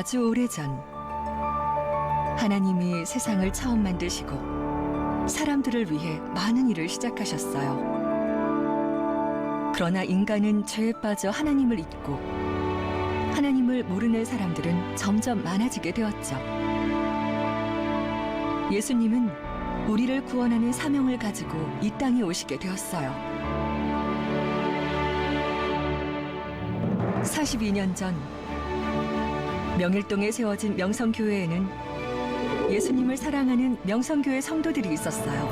아주 오래전 하나님이 세상을 처음 만드시고 사람들을 위해 많은 일을 시작하셨어요. 그러나 인간은 죄에 빠져 하나님을 잊고 하나님을 모르는 사람들은 점점 많아지게 되었죠. 예수님은 우리를 구원하는 사명을 가지고 이 땅에 오시게 되었어요. 42년 전 명일동에 세워진 명성교회에는 예수님을 사랑하는 명성교회 성도들이 있었어요.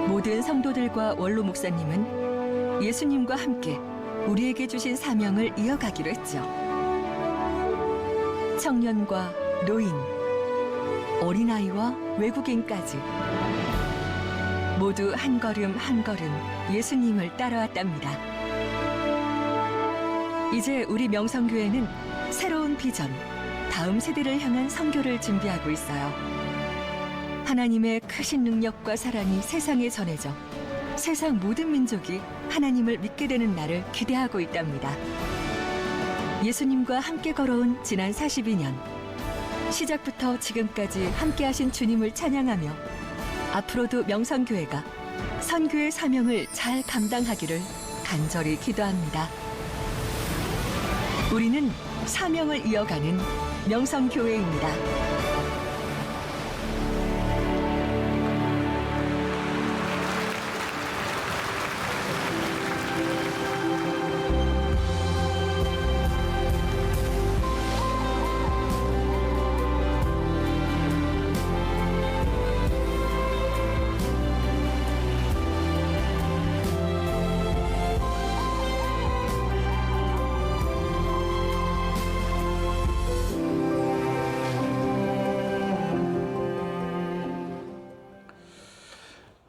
모든 성도들과 원로 목사님은 예수님과 함께 우리에게 주신 사명을 이어가기로 했죠. 청년과 노인, 어린아이와 외국인까지 모두 한 걸음 한 걸음 예수님을 따라왔답니다. 이제 우리 명성교회는 새로운 비전, 다음 세대를 향한 선교를 준비하고 있어요. 하나님의 크신 능력과 사랑이 세상에 전해져 세상 모든 민족이 하나님을 믿게 되는 날을 기대하고 있답니다. 예수님과 함께 걸어온 지난 42년, 시작부터 지금까지 함께하신 주님을 찬양하며 앞으로도 명성교회가 선교의 사명을 잘 감당하기를 간절히 기도합니다. 우리는 사명을 이어가는 명성교회입니다.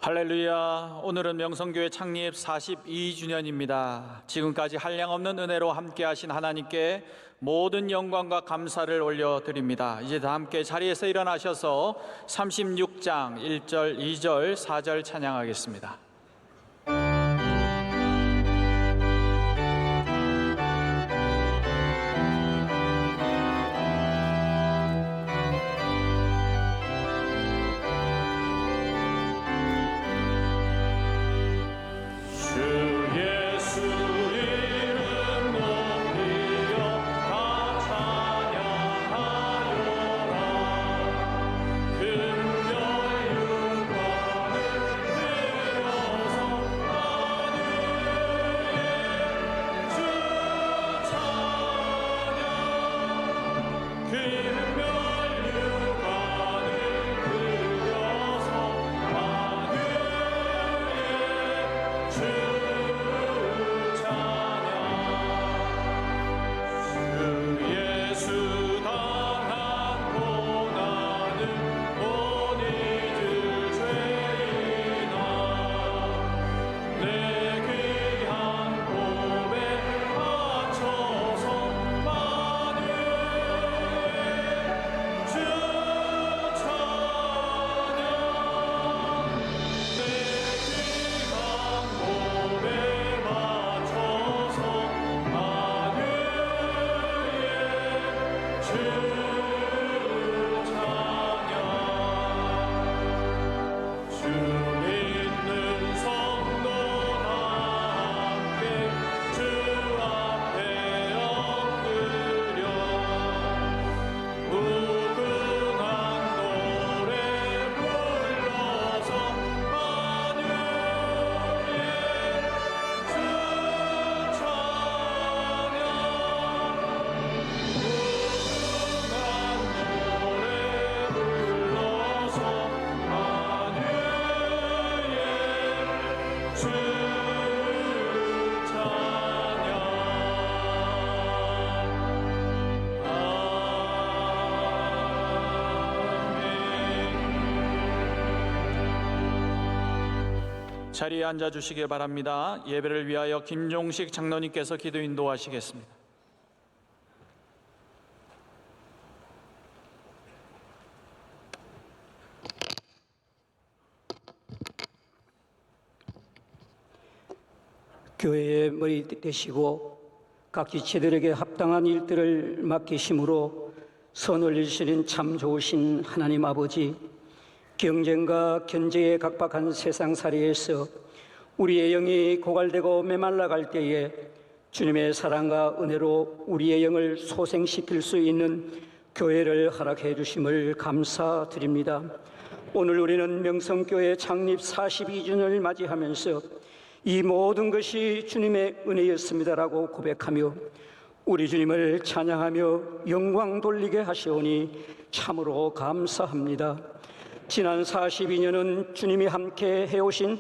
할렐루야. 오늘은 명성교회 창립 42주년입니다. 지금까지 한량없는 은혜로 함께 하신 하나님께 모든 영광과 감사를 올려드립니다. 이제 다 함께 자리에서 일어나셔서 36장 1절, 2절, 4절 찬양하겠습니다. 자리에 앉아주시기 바랍니다. 예배를 위하여 김종식 장로님께서 기도 인도하시겠습니다. 교회의 머리 되시고 각 지체들에게 합당한 일들을 맡기심으로 선을 이루시는 참 좋으신 하나님 아버지, 경쟁과 견제에 각박한 세상살이에서 우리의 영이 고갈되고 메말라갈 때에 주님의 사랑과 은혜로 우리의 영을 소생시킬 수 있는 교회를 허락해 주심을 감사드립니다. 오늘 우리는 명성교회 창립 42주년을 맞이하면서 이 모든 것이 주님의 은혜였습니다라고 고백하며 우리 주님을 찬양하며 영광 돌리게 하시오니 참으로 감사합니다. 지난 42년은 주님이 함께 해오신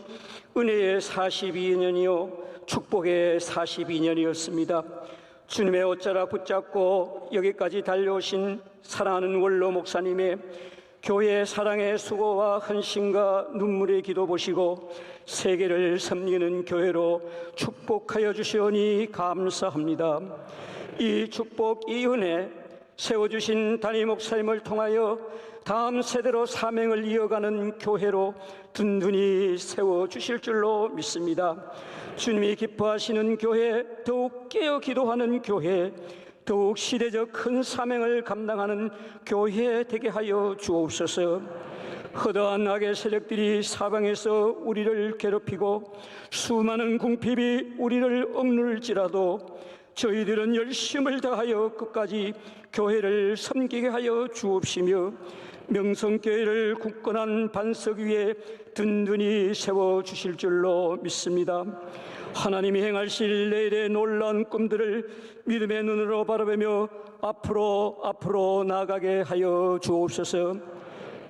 은혜의 42년이요 축복의 42년이었습니다. 주님의 옷자락 붙잡고 여기까지 달려오신 사랑하는 원로 목사님의 교회의 사랑의 수고와 헌신과 눈물의 기도 보시고 세계를 섬기는 교회로 축복하여 주시오니 감사합니다. 이 축복, 이 은혜 세워주신 담임 목사님을 통하여 다음 세대로 사명을 이어가는 교회로 든든히 세워주실 줄로 믿습니다. 주님이 기뻐하시는 교회, 더욱 깨어 기도하는 교회, 더욱 시대적 큰 사명을 감당하는 교회 되게 하여 주옵소서. 허다한 악의 세력들이 사방에서 우리를 괴롭히고 수많은 궁핍이 우리를 억눌지라도 저희들은 열심을 다하여 끝까지 교회를 섬기게 하여 주옵시며 명성교회를 굳건한 반석 위에 든든히 세워주실 줄로 믿습니다. 하나님이 행하실 내일의 놀라운 꿈들을 믿음의 눈으로 바라보며 앞으로 나아가게 하여 주옵소서.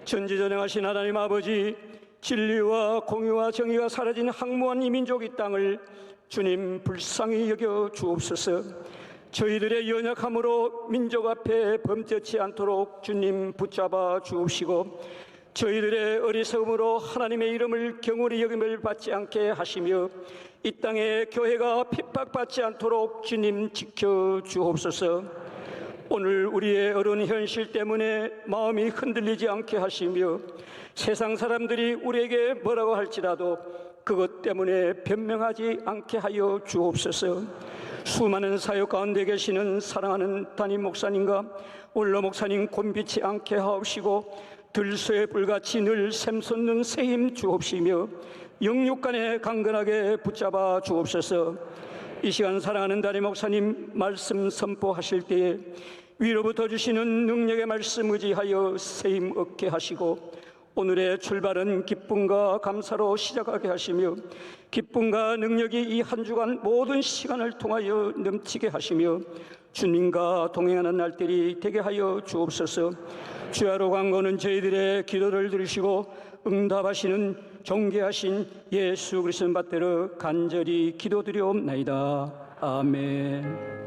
전지전능하신 하나님 아버지, 진리와 공의와 정의가 사라진 황무한 이 민족 이 땅을 주님 불쌍히 여겨 주옵소서. 저희들의 연약함으로 민족 앞에 범죄치 않도록 주님 붙잡아 주옵시고 저희들의 어리석음으로 하나님의 이름을 경홀히 여김을 받지 않게 하시며 이 땅의 교회가 핍박받지 않도록 주님 지켜 주옵소서. 오늘 우리의 어려운 현실 때문에 마음이 흔들리지 않게 하시며 세상 사람들이 우리에게 뭐라고 할지라도 그것 때문에 변명하지 않게 하여 주옵소서. 수많은 사역 가운데 계시는 사랑하는 담임 목사님과 원로 목사님 곤비치 않게 하옵시고 들소의 불같이 늘 샘솟는 새힘 주옵시며 영육간에 강건하게 붙잡아 주옵소서. 이 시간 사랑하는 담임 목사님 말씀 선포하실 때에 위로부터 주시는 능력의 말씀 의지하여 새힘 얻게 하시고 오늘의 출발은 기쁨과 감사로 시작하게 하시며 기쁨과 능력이 이 한 주간 모든 시간을 통하여 넘치게 하시며 주님과 동행하는 날들이 되게 하여 주옵소서. 주야로 간구는 저희들의 기도를 들으시고 응답하시는 존귀하신 예수 그리스도 받들어 간절히 기도드리옵나이다. 아멘.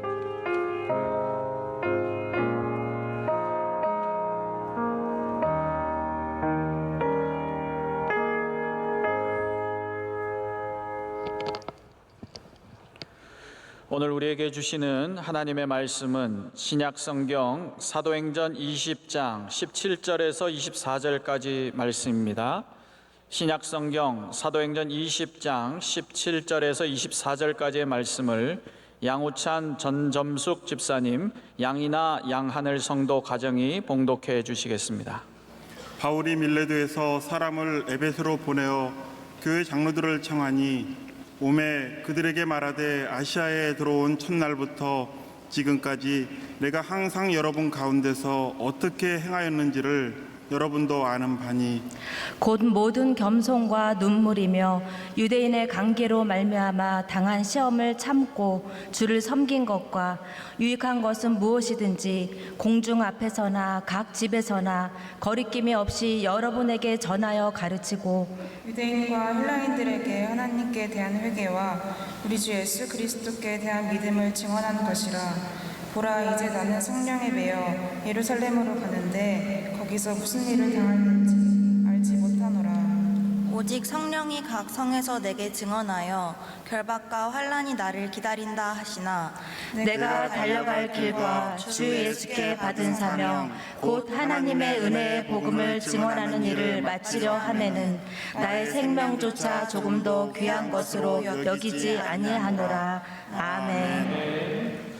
오늘 우리에게 주시는 하나님의 말씀은 신약성경 사도행전 20장 17절에서 24절까지 말씀입니다. 신약성경 사도행전 20장 17절에서 24절까지의 말씀을 양우찬 전점숙 집사님, 양이나 양하늘 성도 가정이 봉독해 주시겠습니다. 바울이 밀레도에서 사람을 에베소로 보내어 교회 장로들을 청하니 오매 그들에게 말하되 아시아에 들어온 첫날부터 지금까지 내가 항상 여러분 가운데서 어떻게 행하였는지를 여러분도 아는 바니 곧 모든 겸손과 눈물이며 유대인의 관계로 말미암아 당한 시험을 참고 주를 섬긴 것과 유익한 것은 무엇이든지 공중 앞에서나 각 집에서나 거리낌이 없이 여러분에게 전하여 가르치고 유대인과 헬라인들에게 하나님께 대한 회개와 우리 주 예수 그리스도께 대한 믿음을 증언하는 것이라. 보라, 이제 나는 성령에 매여 예루살렘으로 가는데 거기서 무슨 일을 당할는지 알지 못하노라. 오직 성령이 각 성에서 내게 증언하여 결박과 환난이 나를 기다린다 하시나 내가 달려갈 길과 주 예수께 받은 사명 곧 하나님의 은혜의 복음을 증언하는 일을 마치려 하매는 나의 생명조차 조금도 귀한 것으로 여기지 아니하노라. 아멘.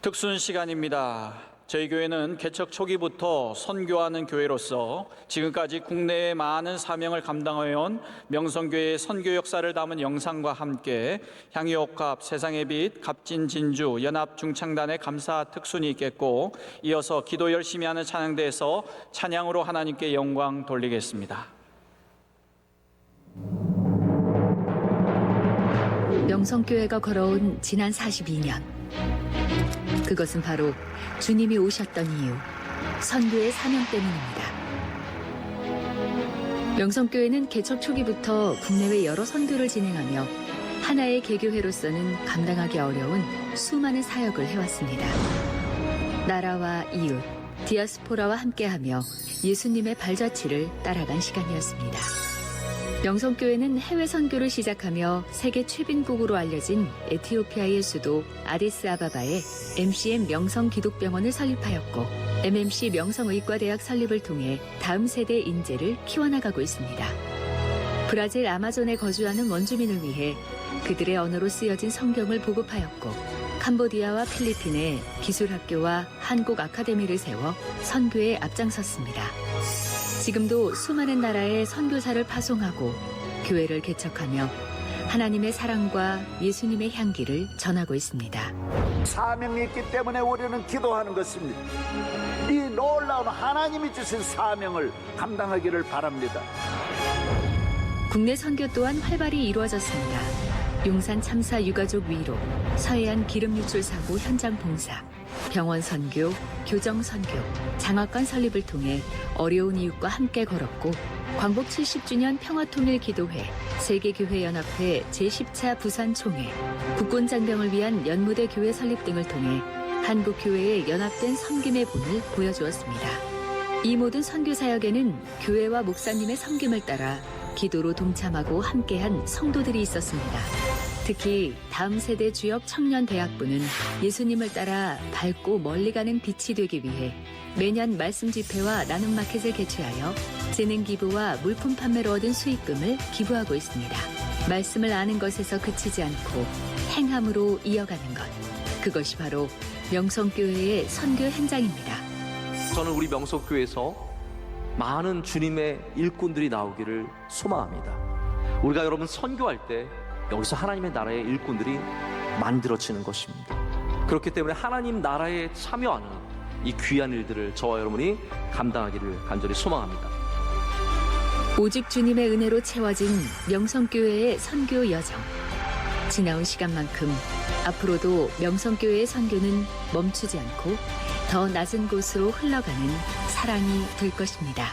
특순 시간입니다. 저희 교회는 개척 초기부터 선교하는 교회로서 지금까지 국내의 많은 사명을 감당해온 명성교회의 선교 역사를 담은 영상과 함께 향유옥합, 세상의 빛, 갑진진주, 연합중창단의 감사 특순이 있겠고, 이어서 기도 열심히 하는 찬양대에서 찬양으로 하나님께 영광 돌리겠습니다. 명성교회가 걸어온 지난 42년. 그것은 바로 주님이 오셨던 이유, 선교의 사명 때문입니다. 명성교회는 개척 초기부터 국내외 여러 선교를 진행하며 하나의 개교회로서는 감당하기 어려운 수많은 사역을 해왔습니다. 나라와 이웃, 디아스포라와 함께하며 예수님의 발자취를 따라간 시간이었습니다. 명성교회는 해외 선교를 시작하며 세계 최빈국으로 알려진 에티오피아의 수도 아디스아바바에 MCM 명성기독병원을 설립하였고, MMC 명성의과대학 설립을 통해 다음 세대 인재를 키워나가고 있습니다. 브라질 아마존에 거주하는 원주민을 위해 그들의 언어로 쓰여진 성경을 보급하였고, 캄보디아와 필리핀에 기술학교와 한국 아카데미를 세워 선교에 앞장섰습니다. 지금도 수많은 나라에 선교사를 파송하고 교회를 개척하며 하나님의 사랑과 예수님의 향기를 전하고 있습니다. 사명이 있기 때문에 우리는 기도하는 것입니다. 이 놀라운 하나님이 주신 사명을 감당하기를 바랍니다. 국내 선교 또한 활발히 이루어졌습니다. 용산 참사 유가족 위로, 서해안 기름 유출 사고 현장 봉사, 병원 선교, 교정 선교, 장학관 설립을 통해 어려운 이웃과 함께 걸었고, 광복 70주년 평화통일기도회, 세계교회연합회 제10차 부산총회, 국군장병을 위한 연무대 교회 설립 등을 통해 한국교회의 연합된 섬김의 본을 보여주었습니다. 이 모든 선교 사역에는 교회와 목사님의 섬김을 따라 기도로 동참하고 함께한 성도들이 있었습니다. 특히 다음 세대 주역 청년 대학부는 예수님을 따라 밝고 멀리 가는 빛이 되기 위해 매년 말씀 집회와 나눔 마켓을 개최하여 재능 기부와 물품 판매로 얻은 수익금을 기부하고 있습니다. 말씀을 아는 것에서 그치지 않고 행함으로 이어가는 것, 그것이 바로 명성교회의 선교 현장입니다. 저는 우리 명성교회에서 많은 주님의 일꾼들이 나오기를 소망합니다. 우리가 여러분 선교할 때 여기서 하나님의 나라의 일꾼들이 만들어지는 것입니다. 그렇기 때문에 하나님 나라에 참여하는 이 귀한 일들을 저와 여러분이 감당하기를 간절히 소망합니다. 오직 주님의 은혜로 채워진 명성교회의 선교 여정. 지나온 시간만큼 앞으로도 명성교회의 선교는 멈추지 않고 더 낮은 곳으로 흘러가는 사랑이 될 것입니다.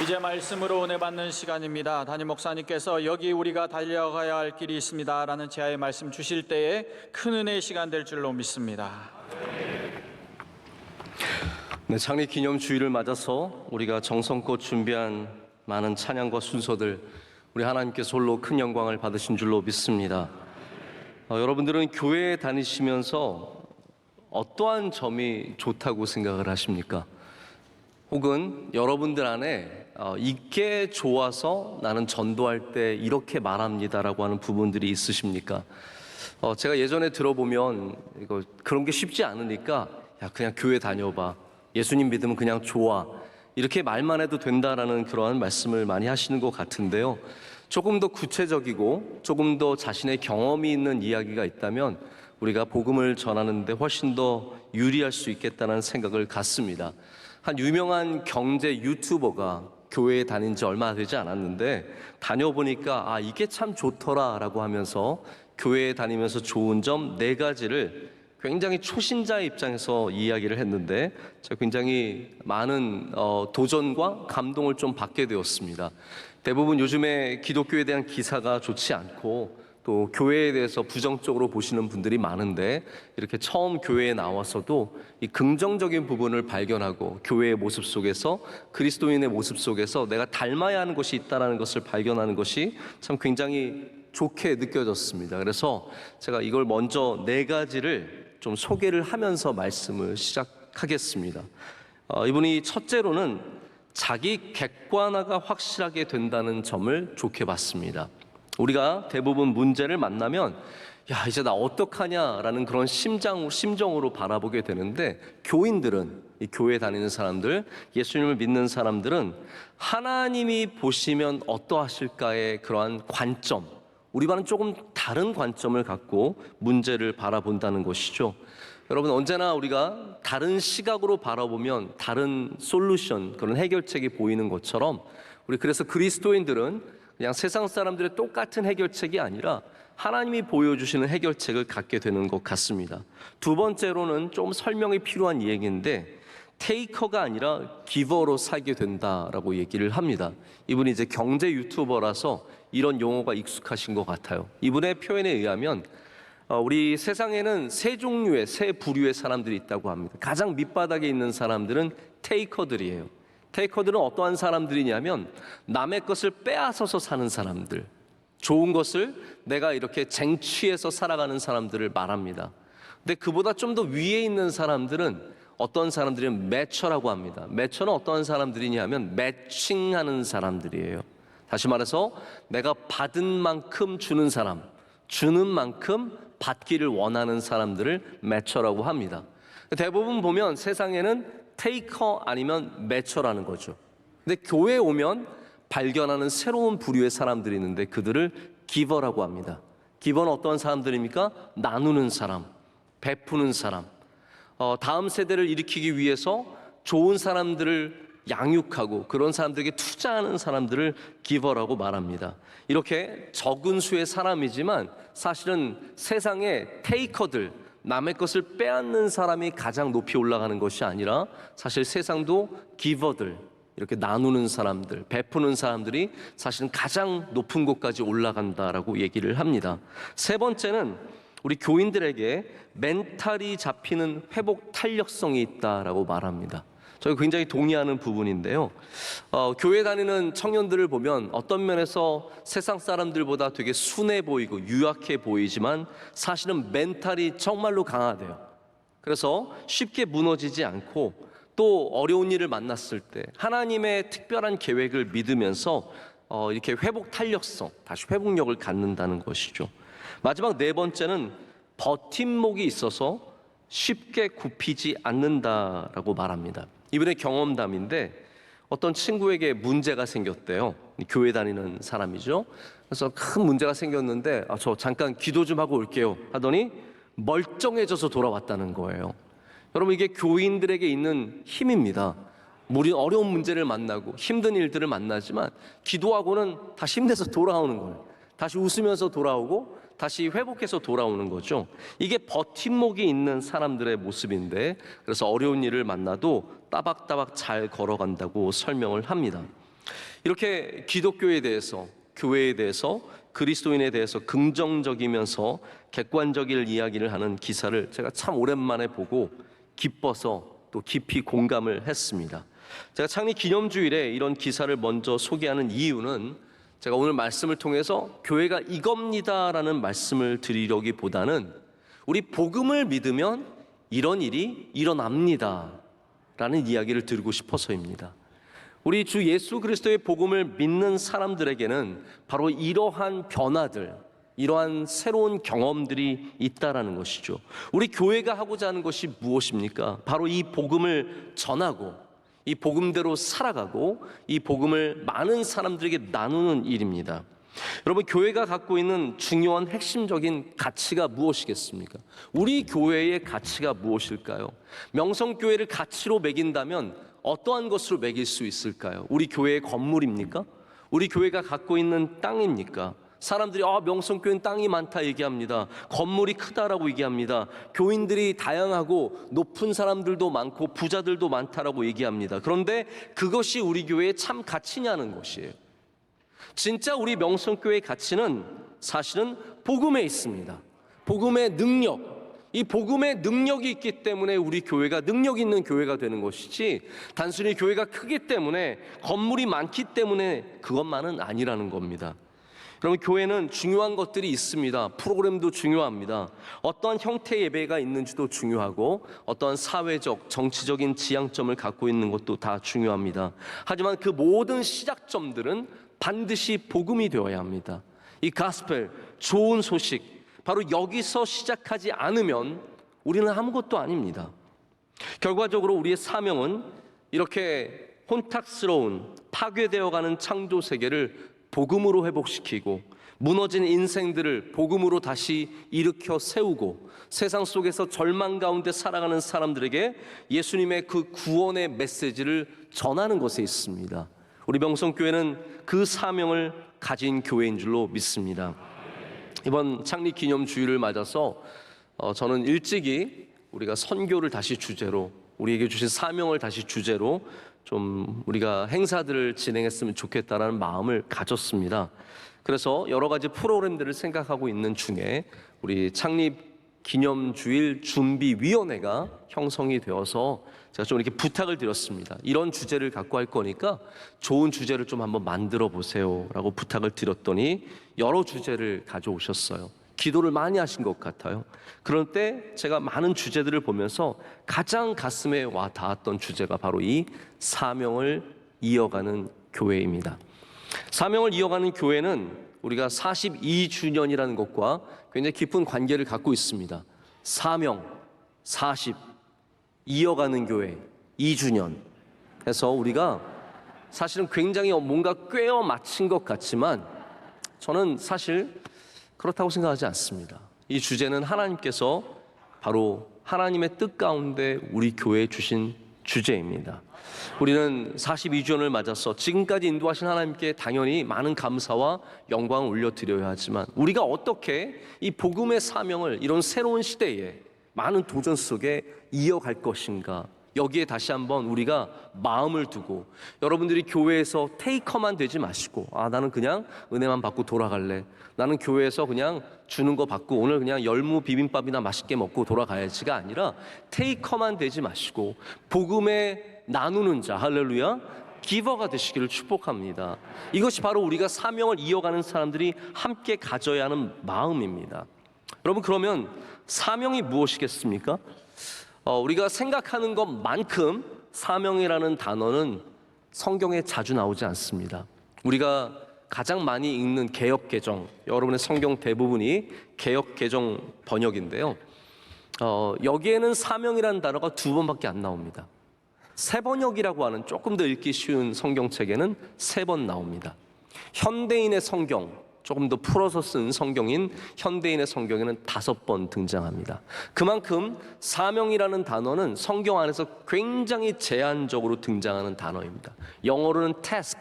이제 말씀으로 은혜 받는 시간입니다. 담임 목사님께서 여기 우리가 달려가야 할 길이 있습니다라는 제아의 말씀 주실 때에 큰 은혜의 시간 될 줄로 믿습니다. 네, 창립 기념 주일을 맞아서 우리가 정성껏 준비한 많은 찬양과 순서들 우리 하나님께서 홀로 큰 영광을 받으신 줄로 믿습니다. 여러분들은 교회에 다니시면서 어떠한 점이 좋다고 생각을 하십니까? 혹은 여러분들 안에 이게 좋아서 나는 전도할 때 이렇게 말합니다라고 하는 부분들이 있으십니까? 제가 예전에 들어보면 그런 게 쉽지 않으니까 야 그냥 교회 다녀봐. 예수님 믿으면 그냥 좋아. 이렇게 말만 해도 된다라는 그러한 말씀을 많이 하시는 것 같은데요. 조금 더 구체적이고 조금 더 자신의 경험이 있는 이야기가 있다면 우리가 복음을 전하는데 훨씬 더 유리할 수 있겠다는 생각을 갖습니다. 한 유명한 경제 유튜버가 교회에 다닌 지 얼마 되지 않았는데 다녀보니까 이게 참 좋더라라고 하면서 교회에 다니면서 좋은 점 4가지를 굉장히 초신자의 입장에서 이야기를 했는데 제가 굉장히 많은 도전과 감동을 좀 받게 되었습니다. 대부분 요즘에 기독교에 대한 기사가 좋지 않고 또 교회에 대해서 부정적으로 보시는 분들이 많은데 이렇게 처음 교회에 나와서도 이 긍정적인 부분을 발견하고 교회의 모습 속에서 그리스도인의 모습 속에서 내가 닮아야 하는 것이 있다는 것을 발견하는 것이 참 굉장히 좋게 느껴졌습니다. 그래서 제가 이걸 먼저 4가지를 좀 소개를 하면서 말씀을 시작하겠습니다. 이분이 첫째로는 자기 객관화가 확실하게 된다는 점을 좋게 봤습니다. 우리가 대부분 문제를 만나면 야 이제 나 어떡하냐라는 그런 심정으로 바라보게 되는데 교인들은 이 교회 다니는 사람들, 예수님을 믿는 사람들은 하나님이 보시면 어떠하실까의 그러한 관점, 우리와는 조금 다른 관점을 갖고 문제를 바라본다는 것이죠. 여러분 언제나 우리가 다른 시각으로 바라보면 다른 솔루션, 그런 해결책이 보이는 것처럼 우리 그래서 그리스도인들은 그냥 세상 사람들의 똑같은 해결책이 아니라 하나님이 보여주시는 해결책을 갖게 되는 것 같습니다. 2번째로는 좀 설명이 필요한 얘기인데 테이커가 아니라 기버로 살게 된다라고 얘기를 합니다. 이분이 이제 경제 유튜버라서 이런 용어가 익숙하신 것 같아요. 이분의 표현에 의하면 우리 세상에는 3 부류의 사람들이 있다고 합니다. 가장 밑바닥에 있는 사람들은 테이커들이에요. 테이커들은 어떠한 사람들이냐면 남의 것을 빼앗아서 사는 사람들, 좋은 것을 내가 이렇게 쟁취해서 살아가는 사람들을 말합니다. 근데 그보다 좀 더 위에 있는 사람들은 어떤 사람들은 매처라고 합니다. 매처는 어떠한 사람들이냐면 매칭하는 사람들이에요. 다시 말해서 내가 받은 만큼 주는 사람, 주는 만큼 받기를 원하는 사람들을 매처라고 합니다. 대부분 보면 세상에는 테이커 아니면 매처라는 거죠. 근데 교회에 오면 발견하는 새로운 부류의 사람들이 있는데 그들을 기버라고 합니다. 기버는 어떤 사람들입니까? 나누는 사람, 베푸는 사람, 다음 세대를 일으키기 위해서 좋은 사람들을 양육하고 그런 사람들에게 투자하는 사람들을 기버라고 말합니다. 이렇게 적은 수의 사람이지만 사실은 세상의 테이커들, 남의 것을 빼앗는 사람이 가장 높이 올라가는 것이 아니라 사실 세상도 기버들, 이렇게 나누는 사람들, 베푸는 사람들이 사실은 가장 높은 곳까지 올라간다라고 얘기를 합니다. 3번째는 우리 교인들에게 멘탈이 잡히는 회복 탄력성이 있다라고 말합니다. 저희 굉장히 동의하는 부분인데요. 교회 다니는 청년들을 보면 어떤 면에서 세상 사람들보다 되게 순해 보이고 유약해 보이지만 사실은 멘탈이 정말로 강하대요. 그래서 쉽게 무너지지 않고 또 어려운 일을 만났을 때 하나님의 특별한 계획을 믿으면서 이렇게 회복 탄력성, 다시 회복력을 갖는다는 것이죠. 마지막 4번째는 버팀목이 있어서 쉽게 굽히지 않는다라고 말합니다. 이분의 경험담인데 어떤 친구에게 문제가 생겼대요. 교회 다니는 사람이죠. 그래서 큰 문제가 생겼는데 저 잠깐 기도 좀 하고 올게요 하더니 멀쩡해져서 돌아왔다는 거예요. 여러분 이게 교인들에게 있는 힘입니다. 우리 어려운 문제를 만나고 힘든 일들을 만나지만 기도하고는 다시 힘내서 돌아오는 거예요. 다시 웃으면서 돌아오고 다시 회복해서 돌아오는 거죠. 이게 버팀목이 있는 사람들의 모습인데 그래서 어려운 일을 만나도 따박따박 잘 걸어간다고 설명을 합니다. 이렇게 기독교에 대해서, 교회에 대해서, 그리스도인에 대해서 긍정적이면서 객관적인 이야기를 하는 기사를 제가 참 오랜만에 보고 기뻐서 또 깊이 공감을 했습니다. 제가 창립 기념주일에 이런 기사를 먼저 소개하는 이유는 제가 오늘 말씀을 통해서 교회가 이겁니다라는 말씀을 드리려기보다는 우리 복음을 믿으면 이런 일이 일어납니다 라는 이야기를 드리고 싶어서입니다. 우리 주 예수 그리스도의 복음을 믿는 사람들에게는 바로 이러한 변화들, 이러한 새로운 경험들이 있다라는 것이죠. 우리 교회가 하고자 하는 것이 무엇입니까? 바로 이 복음을 전하고 이 복음대로 살아가고 이 복음을 많은 사람들에게 나누는 일입니다. 여러분, 교회가 갖고 있는 중요한 핵심적인 가치가 무엇이겠습니까? 우리 교회의 가치가 무엇일까요? 명성교회를 가치로 매긴다면 어떠한 것으로 매길 수 있을까요? 우리 교회의 건물입니까? 우리 교회가 갖고 있는 땅입니까? 사람들이 명성교회는 땅이 많다 얘기합니다. 건물이 크다라고 얘기합니다. 교인들이 다양하고 높은 사람들도 많고 부자들도 많다라고 얘기합니다. 그런데 그것이 우리 교회의 참 가치냐는 것이에요. 진짜 우리 명성교회의 가치는 사실은 복음에 있습니다. 복음의 능력, 이 복음의 능력이 있기 때문에 우리 교회가 능력 있는 교회가 되는 것이지 단순히 교회가 크기 때문에 건물이 많기 때문에 그것만은 아니라는 겁니다. 여러분, 교회는 중요한 것들이 있습니다. 프로그램도 중요합니다. 어떠한 형태의 예배가 있는지도 중요하고 어떠한 사회적, 정치적인 지향점을 갖고 있는 것도 다 중요합니다. 하지만 그 모든 시작점들은 반드시 복음이 되어야 합니다. 이 가스펠, 좋은 소식, 바로 여기서 시작하지 않으면 우리는 아무것도 아닙니다. 결과적으로 우리의 사명은 이렇게 혼탁스러운 파괴되어가는 창조 세계를 복음으로 회복시키고 무너진 인생들을 복음으로 다시 일으켜 세우고 세상 속에서 절망 가운데 살아가는 사람들에게 예수님의 그 구원의 메시지를 전하는 것에 있습니다. 우리 명성교회는 그 사명을 가진 교회인 줄로 믿습니다. 이번 창립 기념주일을 맞아서 저는 일찍이 우리가 선교를 다시 주제로, 우리에게 주신 사명을 다시 주제로 좀 우리가 행사들을 진행했으면 좋겠다라는 마음을 가졌습니다. 그래서 여러 가지 프로그램들을 생각하고 있는 중에 우리 창립 기념주일 준비위원회가 형성이 되어서 제가 좀 이렇게 부탁을 드렸습니다. 이런 주제를 갖고 할 거니까 좋은 주제를 좀 한번 만들어 보세요 라고 부탁을 드렸더니 여러 주제를 가져오셨어요. 기도를 많이 하신 것 같아요. 그럴 때 제가 많은 주제들을 보면서 가장 가슴에 와 닿았던 주제가 바로 이 사명을 이어가는 교회입니다. 사명을 이어가는 교회는 우리가 42주년이라는 것과 굉장히 깊은 관계를 갖고 있습니다. 사명, 40, 이어가는 교회, 2주년 해서 우리가 사실은 굉장히 뭔가 꿰어 맞춘 것 같지만 저는 사실 그렇다고 생각하지 않습니다. 이 주제는 하나님께서 바로 하나님의 뜻 가운데 우리 교회에 주신 주제입니다. 우리는 42주년을 맞아서 지금까지 인도하신 하나님께 당연히 많은 감사와 영광을 올려드려야 하지만 우리가 어떻게 이 복음의 사명을 이런 새로운 시대에 많은 도전 속에 이어갈 것인가, 여기에 다시 한번 우리가 마음을 두고 여러분들이 교회에서 테이커만 되지 마시고 나는 그냥 은혜만 받고 돌아갈래, 나는 교회에서 그냥 주는 거 받고 오늘 그냥 열무 비빔밥이나 맛있게 먹고 돌아가야지가 아니라 테이커만 되지 마시고 복음의 나누는 자, 할렐루야, 기버가 되시기를 축복합니다. 이것이 바로 우리가 사명을 이어가는 사람들이 함께 가져야 하는 마음입니다. 여러분, 그러면 사명이 무엇이겠습니까? 우리가 생각하는 것만큼 사명이라는 단어는 성경에 자주 나오지 않습니다. 우리가 가장 많이 읽는 개역개정, 여러분의 성경 대부분이 개역개정 번역인데요. 여기에는 사명이라는 단어가 2번밖에 안 나옵니다. 새번역이라고 하는 조금 더 읽기 쉬운 성경책에는 3번 나옵니다. 현대인의 성경, 조금 더 풀어서 쓴 성경인 현대인의 성경에는 5번 등장합니다. 그만큼 사명이라는 단어는 성경 안에서 굉장히 제한적으로 등장하는 단어입니다. 영어로는 task,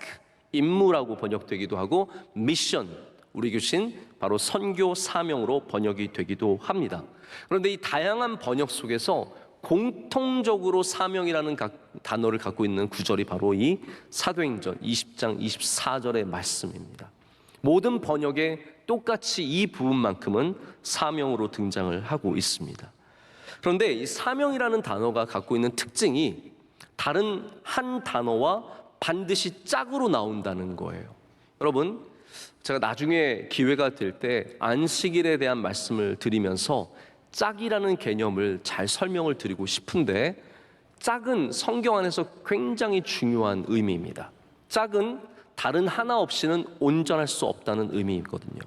임무라고 번역되기도 하고 미션, 우리 교신 바로 선교 사명으로 번역이 되기도 합니다. 그런데 이 다양한 번역 속에서 공통적으로 사명이라는 단어를 갖고 있는 구절이 바로 이 사도행전 20장 24절의 말씀입니다. 모든 번역에 똑같이 이 부분만큼은 사명으로 등장을 하고 있습니다. 그런데 이 사명이라는 단어가 갖고 있는 특징이 다른 한 단어와 반드시 짝으로 나온다는 거예요. 여러분, 제가 나중에 기회가 될 때 안식일에 대한 말씀을 드리면서 짝이라는 개념을 잘 설명을 드리고 싶은데, 짝은 성경 안에서 굉장히 중요한 의미입니다. 짝은 다른 하나 없이는 온전할 수 없다는 의미거든요.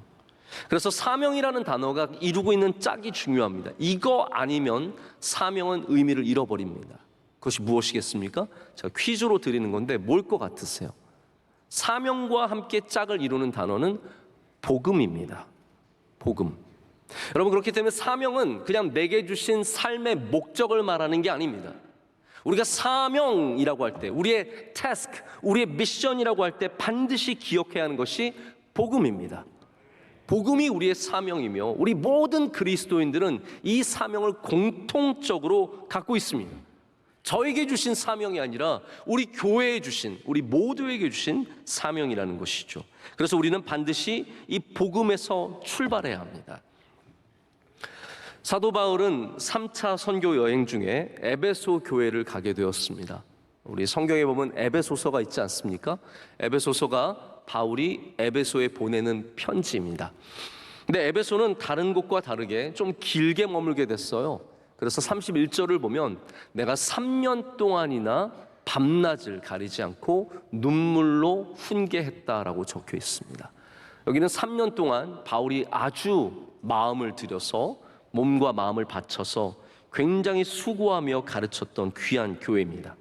그래서 사명이라는 단어가 이루고 있는 짝이 중요합니다. 이거 아니면 사명은 의미를 잃어버립니다. 그것이 무엇이겠습니까? 제가 퀴즈로 드리는 건데 뭘 것 같으세요? 사명과 함께 짝을 이루는 단어는 복음입니다. 복음. 여러분, 그렇기 때문에 사명은 그냥 내게 주신 삶의 목적을 말하는 게 아닙니다. 우리가 사명이라고 할 때, 우리의 태스크, 우리의 미션이라고 할 때 반드시 기억해야 하는 것이 복음입니다. 복음이 우리의 사명이며 우리 모든 그리스도인들은 이 사명을 공통적으로 갖고 있습니다. 저에게 주신 사명이 아니라 우리 교회에 주신, 우리 모두에게 주신 사명이라는 것이죠. 그래서 우리는 반드시 이 복음에서 출발해야 합니다. 사도 바울은 3차 선교 여행 중에 에베소 교회를 가게 되었습니다. 우리 성경에 보면 에베소서가 있지 않습니까? 에베소서가 바울이 에베소에 보내는 편지입니다. 근데 에베소는 다른 곳과 다르게 좀 길게 머물게 됐어요. 그래서 31절을 보면 내가 3년 동안이나 밤낮을 가리지 않고 눈물로 훈계했다라고 적혀 있습니다. 여기는 3년 동안 바울이 아주 마음을 들여서 몸과 마음을 바쳐서 굉장히 수고하며 가르쳤던 귀한 교회입니다.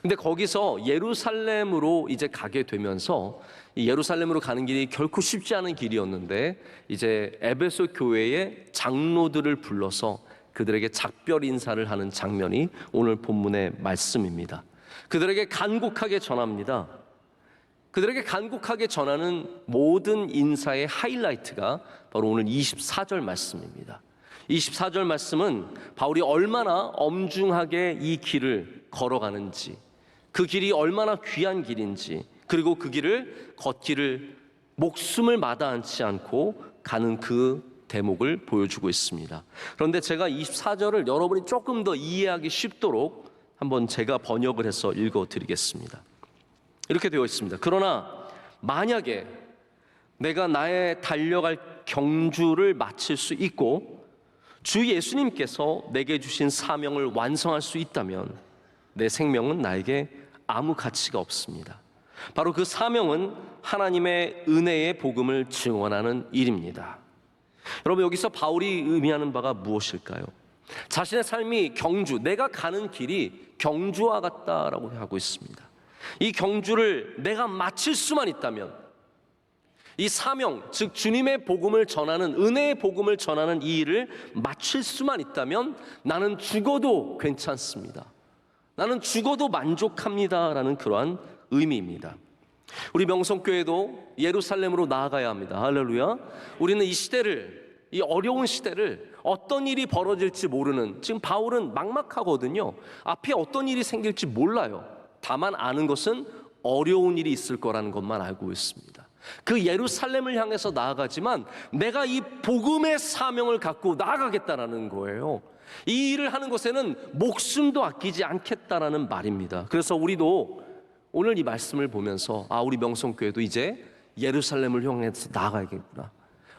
근데 거기서 예루살렘으로 이제 가게 되면서 이 예루살렘으로 가는 길이 결코 쉽지 않은 길이었는데 이제 에베소 교회의 장로들을 불러서 그들에게 작별 인사를 하는 장면이 오늘 본문의 말씀입니다. 그들에게 간곡하게 전합니다. 그들에게 간곡하게 전하는 모든 인사의 하이라이트가 바로 오늘 24절 말씀입니다. 24절 말씀은 바울이 얼마나 엄중하게 이 길을 걸어가는지, 그 길이 얼마나 귀한 길인지, 그리고 그 길을 걷기를 목숨을 마다하지 않고 가는 그 대목을 보여주고 있습니다. 그런데 제가 24절을 여러분이 조금 더 이해하기 쉽도록 한번 제가 번역을 해서 읽어드리겠습니다. 이렇게 되어 있습니다. 그러나 만약에 내가 나의 달려갈 경주를 마칠 수 있고 주 예수님께서 내게 주신 사명을 완성할 수 있다면 내 생명은 나에게 아무 가치가 없습니다. 바로 그 사명은 하나님의 은혜의 복음을 증언하는 일입니다. 여러분, 여기서 바울이 의미하는 바가 무엇일까요? 자신의 삶이 경주, 내가 가는 길이 경주와 같다라고 하고 있습니다. 이 경주를 내가 마칠 수만 있다면, 이 사명, 즉 주님의 복음을 전하는, 은혜의 복음을 전하는 이 일을 마칠 수만 있다면 나는 죽어도 괜찮습니다. 나는 죽어도 만족합니다라는 그러한 의미입니다. 우리 명성교회도 예루살렘으로 나아가야 합니다. 할렐루야. 우리는 이 시대를, 이 어려운 시대를, 어떤 일이 벌어질지 모르는, 지금 바울은 막막하거든요. 앞에 어떤 일이 생길지 몰라요. 다만 아는 것은 어려운 일이 있을 거라는 것만 알고 있습니다. 그 예루살렘을 향해서 나아가지만 내가 이 복음의 사명을 갖고 나아가겠다라는 거예요. 이 일을 하는 것에는 목숨도 아끼지 않겠다라는 말입니다. 그래서 우리도 오늘 이 말씀을 보면서 우리 명성교회도 이제 예루살렘을 향해서 나아가야겠구나.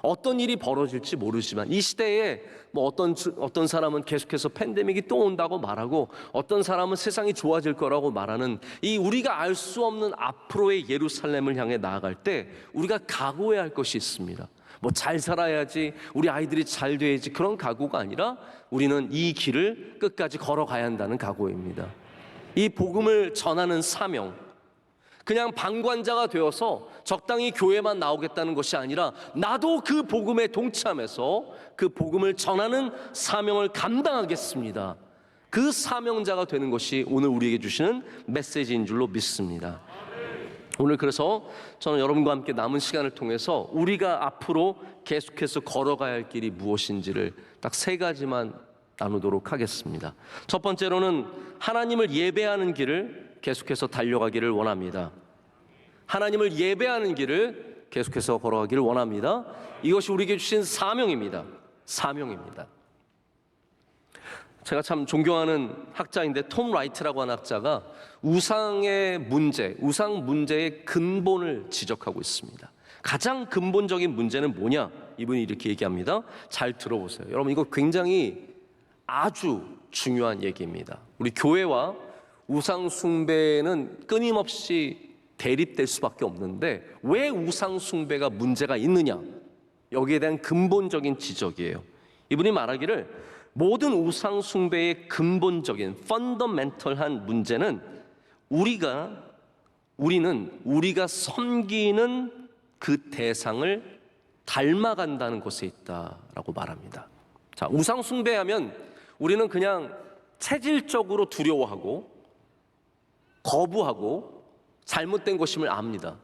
어떤 일이 벌어질지 모르지만 이 시대에 뭐 어떤 사람은 계속해서 팬데믹이 또 온다고 말하고, 어떤 사람은 세상이 좋아질 거라고 말하는 이 우리가 알 수 없는 앞으로의 예루살렘을 향해 나아갈 때 우리가 각오해야 할 것이 있습니다. 뭐 잘 살아야지, 우리 아이들이 잘 돼야지, 그런 각오가 아니라 우리는 이 길을 끝까지 걸어가야 한다는 각오입니다. 이 복음을 전하는 사명, 그냥 방관자가 되어서 적당히 교회만 나오겠다는 것이 아니라 나도 그 복음에 동참해서 그 복음을 전하는 사명을 감당하겠습니다. 그 사명자가 되는 것이 오늘 우리에게 주시는 메시지인 줄로 믿습니다. 오늘 그래서 저는 여러분과 함께 남은 시간을 통해서 우리가 앞으로 계속해서 걸어가야 할 길이 무엇인지를 딱 3가지만 나누도록 하겠습니다. 첫 번째로는 하나님을 예배하는 길을 계속해서 달려가기를 원합니다. 하나님을 예배하는 길을 계속해서 걸어가기를 원합니다. 이것이 우리에게 주신 사명입니다. 사명입니다. 제가 참 존경하는 학자인데 톰 라이트라고 하는 학자가 우상의 문제, 우상 문제의 근본을 지적하고 있습니다. 가장 근본적인 문제는 뭐냐? 이분이 이렇게 얘기합니다. 잘 들어보세요. 여러분, 이거 굉장히 아주 중요한 얘기입니다. 우리 교회와 우상 숭배는 끊임없이 대립될 수밖에 없는데 왜 우상 숭배가 문제가 있느냐? 여기에 대한 근본적인 지적이에요. 이분이 말하기를 모든 우상 숭배의 근본적인 펀더멘털한 문제는 우리는 우리가 섬기는 그 대상을 닮아간다는 것에 있다라고 말합니다. 자, 우상 숭배하면 우리는 그냥 체질적으로 두려워하고 거부하고 잘못된 것임을 압니다.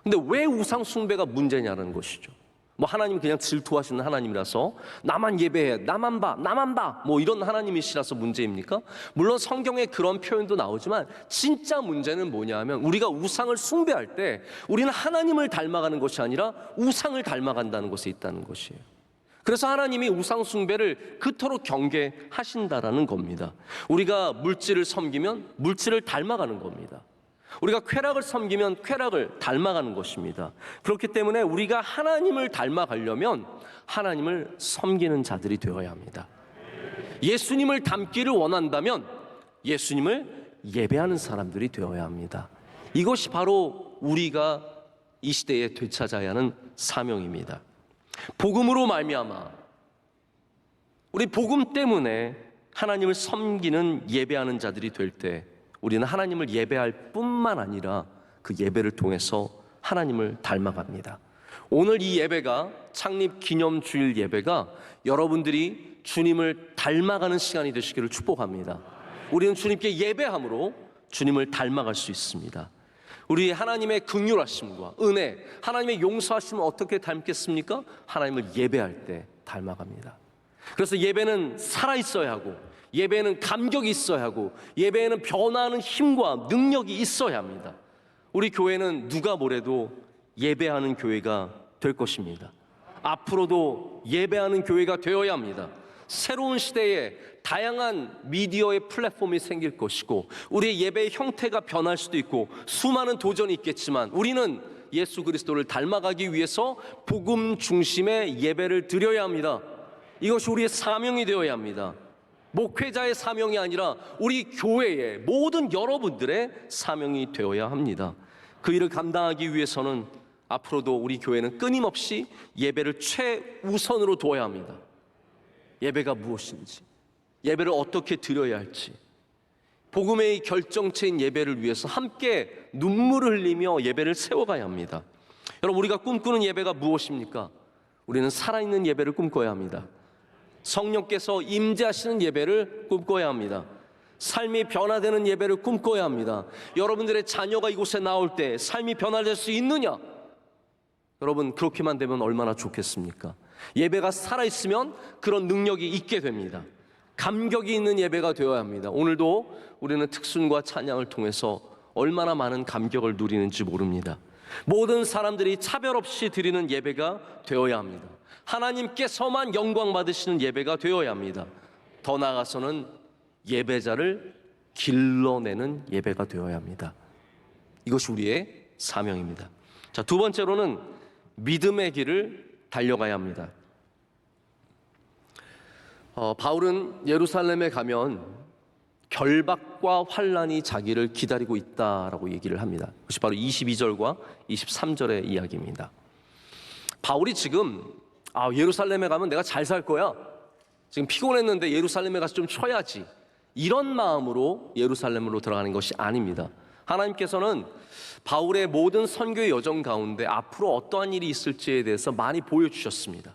근데 왜 우상 숭배가 문제냐는 것이죠. 뭐 하나님 그냥 질투하시는 하나님이라서 나만 예배해, 나만 봐, 뭐 이런 하나님이시라서 문제입니까? 물론 성경에 그런 표현도 나오지만 진짜 문제는 뭐냐 하면 우리가 우상을 숭배할 때 우리는 하나님을 닮아가는 것이 아니라 우상을 닮아간다는 것에 있다는 것이에요. 그래서 하나님이 우상 숭배를 그토록 경계하신다라는 겁니다. 우리가 물질을 섬기면 물질을 닮아가는 겁니다. 우리가 쾌락을 섬기면 쾌락을 닮아가는 것입니다. 그렇기 때문에 우리가 하나님을 닮아가려면 하나님을 섬기는 자들이 되어야 합니다. 예수님을 닮기를 원한다면 예수님을 예배하는 사람들이 되어야 합니다. 이것이 바로 우리가 이 시대에 되찾아야 하는 사명입니다. 복음으로 말미암아 우리 복음 때문에 하나님을 섬기는 예배하는 자들이 될 때 우리는 하나님을 예배할 뿐만 아니라 그 예배를 통해서 하나님을 닮아갑니다. 오늘 이 예배가 창립 기념주일 예배가 여러분들이 주님을 닮아가는 시간이 되시기를 축복합니다. 우리는 주님께 예배함으로 주님을 닮아갈 수 있습니다. 우리 하나님의 긍휼하심과 은혜, 하나님의 용서하심을 어떻게 닮겠습니까? 하나님을 예배할 때 닮아갑니다. 그래서 예배는 살아있어야 하고 예배에는 감격이 있어야 하고 예배에는 변화하는 힘과 능력이 있어야 합니다. 우리 교회는 누가 뭐래도 예배하는 교회가 될 것입니다. 앞으로도 예배하는 교회가 되어야 합니다. 새로운 시대에 다양한 미디어의 플랫폼이 생길 것이고 우리의 예배의 형태가 변할 수도 있고 수많은 도전이 있겠지만 우리는 예수 그리스도를 닮아가기 위해서 복음 중심의 예배를 드려야 합니다. 이것이 우리의 사명이 되어야 합니다. 목회자의 사명이 아니라 우리 교회의 모든 여러분들의 사명이 되어야 합니다. 그 일을 감당하기 위해서는 앞으로도 우리 교회는 끊임없이 예배를 최우선으로 두어야 합니다. 예배가 무엇인지, 예배를 어떻게 드려야 할지, 복음의 결정체인 예배를 위해서 함께 눈물을 흘리며 예배를 세워가야 합니다. 여러분, 우리가 꿈꾸는 예배가 무엇입니까? 우리는 살아있는 예배를 꿈꿔야 합니다. 성령께서 임재하시는 예배를 꿈꿔야 합니다. 삶이 변화되는 예배를 꿈꿔야 합니다. 여러분들의 자녀가 이곳에 나올 때 삶이 변화될 수 있느냐? 여러분, 그렇게만 되면 얼마나 좋겠습니까? 예배가 살아있으면 그런 능력이 있게 됩니다. 감격이 있는 예배가 되어야 합니다. 오늘도 우리는 특순과 찬양을 통해서 얼마나 많은 감격을 누리는지 모릅니다. 모든 사람들이 차별 없이 드리는 예배가 되어야 합니다. 하나님께서만 영광 받으시는 예배가 되어야 합니다. 더 나아가서는 예배자를 길러내는 예배가 되어야 합니다. 이것이 우리의 사명입니다. 자, 두 번째로는 믿음의 길을 달려가야 합니다. 바울은 예루살렘에 가면 결박과 환난이 자기를 기다리고 있다라고 얘기를 합니다. 그것이 바로 22절과 23절의 이야기입니다. 바울이 지금 예루살렘에 가면 내가 잘 살 거야, 지금 피곤했는데 예루살렘에 가서 좀 쉬어야지, 이런 마음으로 예루살렘으로 들어가는 것이 아닙니다. 하나님께서는 바울의 모든 선교의 여정 가운데 앞으로 어떠한 일이 있을지에 대해서 많이 보여주셨습니다.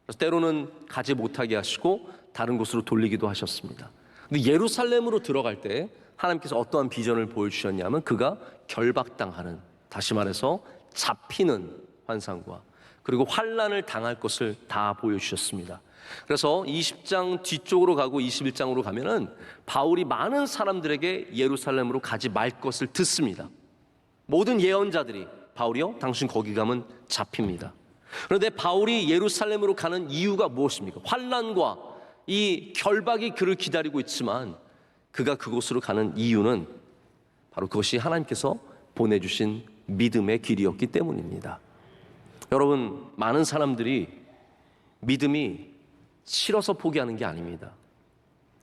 그래서 때로는 가지 못하게 하시고 다른 곳으로 돌리기도 하셨습니다. 근데 예루살렘으로 들어갈 때 하나님께서 어떠한 비전을 보여주셨냐면 그가 결박당하는, 다시 말해서 잡히는 환상과 그리고 환난을 당할 것을 다 보여주셨습니다. 그래서 20장 뒤쪽으로 가고 21장으로 가면은 바울이 많은 사람들에게 예루살렘으로 가지 말 것을 듣습니다. 모든 예언자들이 바울이요, 당신 거기 가면 잡힙니다. 그런데 바울이 예루살렘으로 가는 이유가 무엇입니까? 환난과 이 결박이 그를 기다리고 있지만 그가 그곳으로 가는 이유는 바로 그것이 하나님께서 보내주신 믿음의 길이었기 때문입니다. 여러분, 많은 사람들이 믿음이 싫어서 포기하는 게 아닙니다.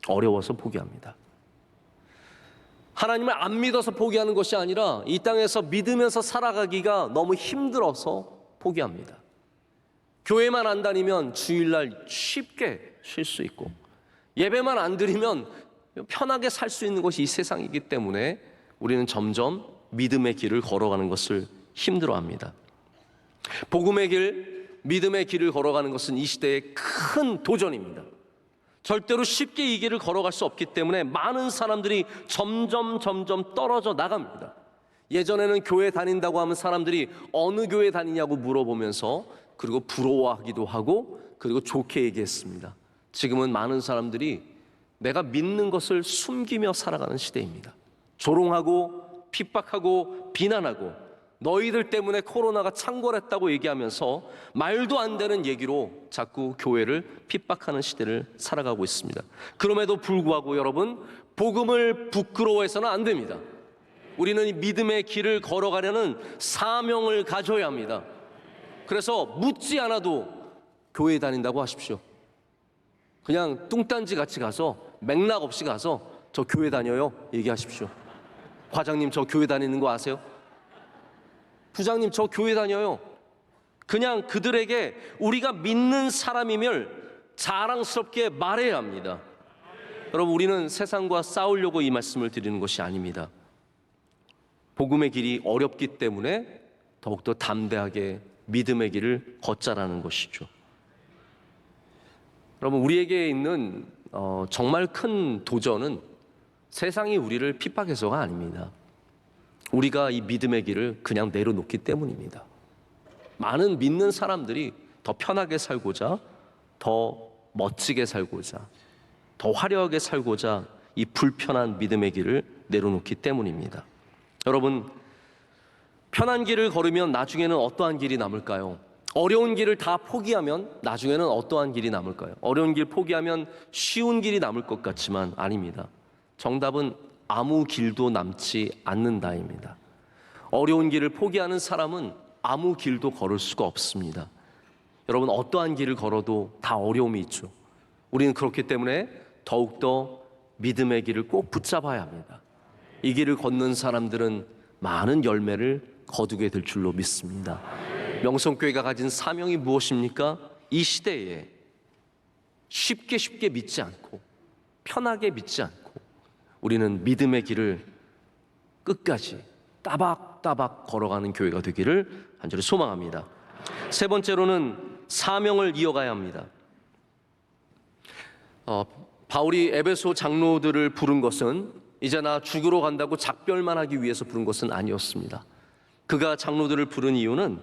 어려워서 포기합니다. 하나님을 안 믿어서 포기하는 것이 아니라 이 땅에서 믿으면서 살아가기가 너무 힘들어서 포기합니다. 교회만 안 다니면 주일날 쉽게 쉴 수 있고, 예배만 안 드리면 편하게 살 수 있는 것이 이 세상이기 때문에 우리는 점점 믿음의 길을 걸어가는 것을 힘들어합니다. 복음의 길, 믿음의 길을 걸어가는 것은 이 시대의 큰 도전입니다. 절대로 쉽게 이 길을 걸어갈 수 없기 때문에 많은 사람들이 점점 떨어져 나갑니다. 예전에는 교회 다닌다고 하면 사람들이 어느 교회 다니냐고 물어보면서 그리고 부러워하기도 하고 그리고 좋게 얘기했습니다. 지금은 많은 사람들이 내가 믿는 것을 숨기며 살아가는 시대입니다. 조롱하고 핍박하고 비난하고 너희들 때문에 코로나가 창궐했다고 얘기하면서 말도 안 되는 얘기로 자꾸 교회를 핍박하는 시대를 살아가고 있습니다. 그럼에도 불구하고 여러분, 복음을 부끄러워해서는 안 됩니다. 우리는 이 믿음의 길을 걸어가려는 사명을 가져야 합니다. 그래서 묻지 않아도 교회 다닌다고 하십시오. 그냥 뚱딴지 같이 가서 맥락 없이 가서 저 교회 다녀요 얘기하십시오. 과장님 저 교회 다니는 거 아세요? 부장님 저 교회 다녀요. 그냥 그들에게 우리가 믿는 사람임을 자랑스럽게 말해야 합니다. 여러분, 우리는 세상과 싸우려고 이 말씀을 드리는 것이 아닙니다. 복음의 길이 어렵기 때문에 더욱더 담대하게 믿음의 길을 걷자라는 것이죠. 여러분, 우리에게 있는 정말 큰 도전은 세상이 우리를 핍박해서가 아닙니다. 우리가 이 믿음의 길을 그냥 내려놓기 때문입니다. 많은 믿는 사람들이 더 편하게 살고자, 더 멋지게 살고자, 더 화려하게 살고자 이 불편한 믿음의 길을 내려놓기 때문입니다. 여러분, 편한 길을 걸으면 나중에는 어떠한 길이 남을까요? 어려운 길을 다 포기하면 나중에는 어떠한 길이 남을까요? 어려운 길 포기하면 쉬운 길이 남을 것 같지만 아닙니다. 정답은 아무 길도 남지 않는다입니다. 어려운 길을 포기하는 사람은 아무 길도 걸을 수가 없습니다. 여러분, 어떠한 길을 걸어도 다 어려움이 있죠. 우리는 그렇기 때문에 더욱더 믿음의 길을 꼭 붙잡아야 합니다. 이 길을 걷는 사람들은 많은 열매를 거두게 될 줄로 믿습니다. 명성교회가 가진 사명이 무엇입니까? 이 시대에 쉽게 믿지 않고 편하게 믿지 않고 우리는 믿음의 길을 끝까지 따박따박 걸어가는 교회가 되기를 간절히 소망합니다. 세 번째로는 사명을 이어가야 합니다. 바울이 에베소 장로들을 부른 것은 이제 나 죽으러 간다고 작별만 하기 위해서 부른 것은 아니었습니다. 그가 장로들을 부른 이유는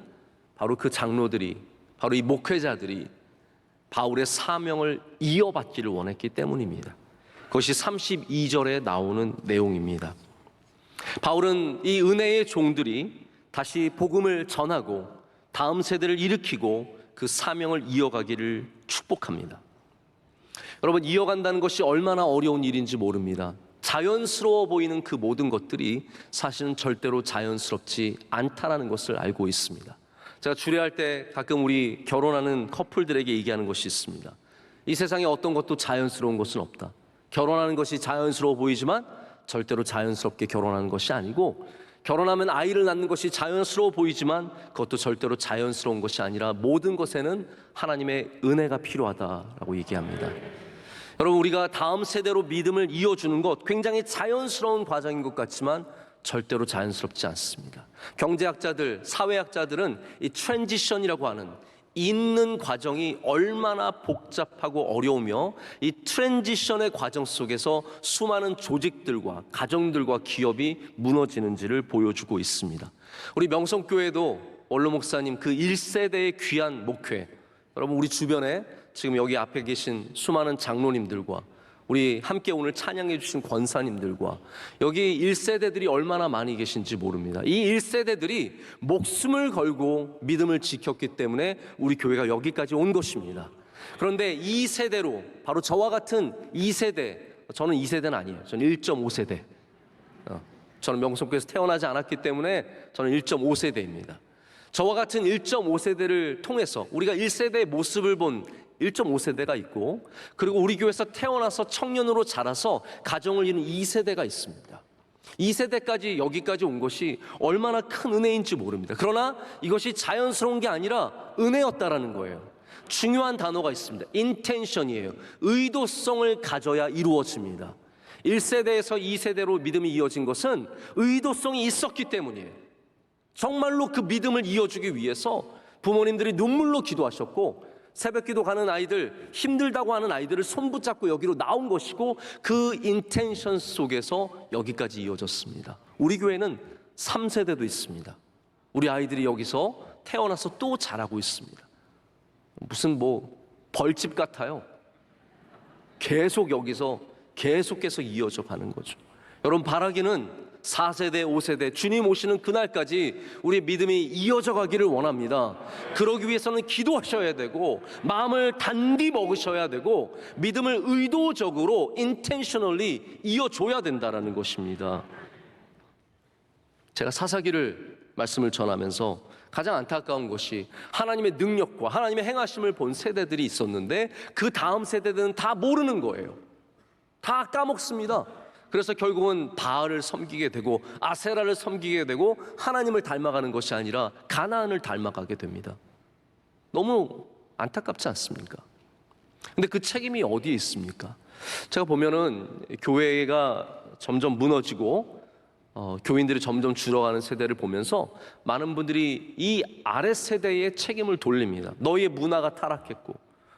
바로 그 장로들이, 바로 이 목회자들이 바울의 사명을 이어받기를 원했기 때문입니다. 그것이 32절에 나오는 내용입니다. 바울은 이 은혜의 종들이 다시 복음을 전하고 다음 세대를 일으키고 그 사명을 이어가기를 축복합니다. 여러분, 이어간다는 것이 얼마나 어려운 일인지 모릅니다. 자연스러워 보이는 그 모든 것들이 사실은 절대로 자연스럽지 않다는 것을 알고 있습니다. 제가 주례할 때 가끔 우리 결혼하는 커플들에게 얘기하는 것이 있습니다. 이 세상에 어떤 것도 자연스러운 것은 없다. 결혼하는 것이 자연스러워 보이지만 절대로 자연스럽게 결혼하는 것이 아니고, 결혼하면 아이를 낳는 것이 자연스러워 보이지만 그것도 절대로 자연스러운 것이 아니라 모든 것에는 하나님의 은혜가 필요하다라고 얘기합니다. 여러분, 우리가 다음 세대로 믿음을 이어주는 것 굉장히 자연스러운 과정인 것 같지만 절대로 자연스럽지 않습니다. 경제학자들, 사회학자들은 이 트랜지션이라고 하는 있는 과정이 얼마나 복잡하고 어려우며 이 트랜지션의 과정 속에서 수많은 조직들과 가정들과 기업이 무너지는지를 보여주고 있습니다. 우리 명성교회도 원로 목사님 그 1세대의 귀한 목회, 여러분 우리 주변에 지금 여기 앞에 계신 수많은 장로님들과 우리 함께 오늘 찬양해 주신 권사님들과 여기 1세대들이 얼마나 많이 계신지 모릅니다. 이 1세대들이 목숨을 걸고 믿음을 지켰기 때문에 우리 교회가 여기까지 온 것입니다. 그런데 2세대로, 바로 저와 같은 2세대, 저는 2세대는 아니에요. 저는 1.5세대. 저는 명성교회에서 태어나지 않았기 때문에 저는 1.5세대입니다. 저와 같은 1.5세대를 통해서 우리가 1세대의 모습을 본 1.5세대가 있고, 그리고 우리 교회에서 태어나서 청년으로 자라서 가정을 이룬 2세대가 있습니다. 2세대까지 여기까지 온 것이 얼마나 큰 은혜인지 모릅니다. 그러나 이것이 자연스러운 게 아니라 은혜였다라는 거예요. 중요한 단어가 있습니다. 인텐션이에요. 의도성을 가져야 이루어집니다. 1세대에서 2세대로 믿음이 이어진 것은 의도성이 있었기 때문이에요. 정말로 그 믿음을 이어주기 위해서 부모님들이 눈물로 기도하셨고, 새벽기도 가는 아이들, 힘들다고 하는 아이들을 손붙잡고 여기로 나온 것이고, 그 인텐션 속에서 여기까지 이어졌습니다. 우리 교회는 3세대도 있습니다. 우리 아이들이 여기서 태어나서 또 자라고 있습니다. 무슨 벌집 같아요. 계속 여기서 계속해서 이어져 가는 거죠. 여러분, 바라기는 4세대, 5세대 주님 오시는 그날까지 우리 믿음이 이어져 가기를 원합니다. 그러기 위해서는 기도하셔야 되고, 마음을 단디 먹으셔야 되고, 믿음을 의도적으로 intentionally 이어줘야 된다라는 것입니다. 제가 사사기를 말씀을 전하면서 가장 안타까운 것이 하나님의 능력과 하나님의 행하심을 본 세대들이 있었는데 그 다음 세대들은 다 모르는 거예요. 다 까먹습니다. 그래서 결국은 바알을 섬기게 되고 아세라를 섬기게 되고 하나님을 닮아가는 것이 아니라 가나안을 닮아가게 됩니다. 너무 안타깝지 않습니까? 근데 그 책임이 어디에 있습니까? 제가 보면은 교회가 점점 무너지고 교인들이 점점 줄어가는 세대를 보면서 많은 분들이 이 아래 세대의 책임을 돌립니다. 너희의 문화가 타락했고,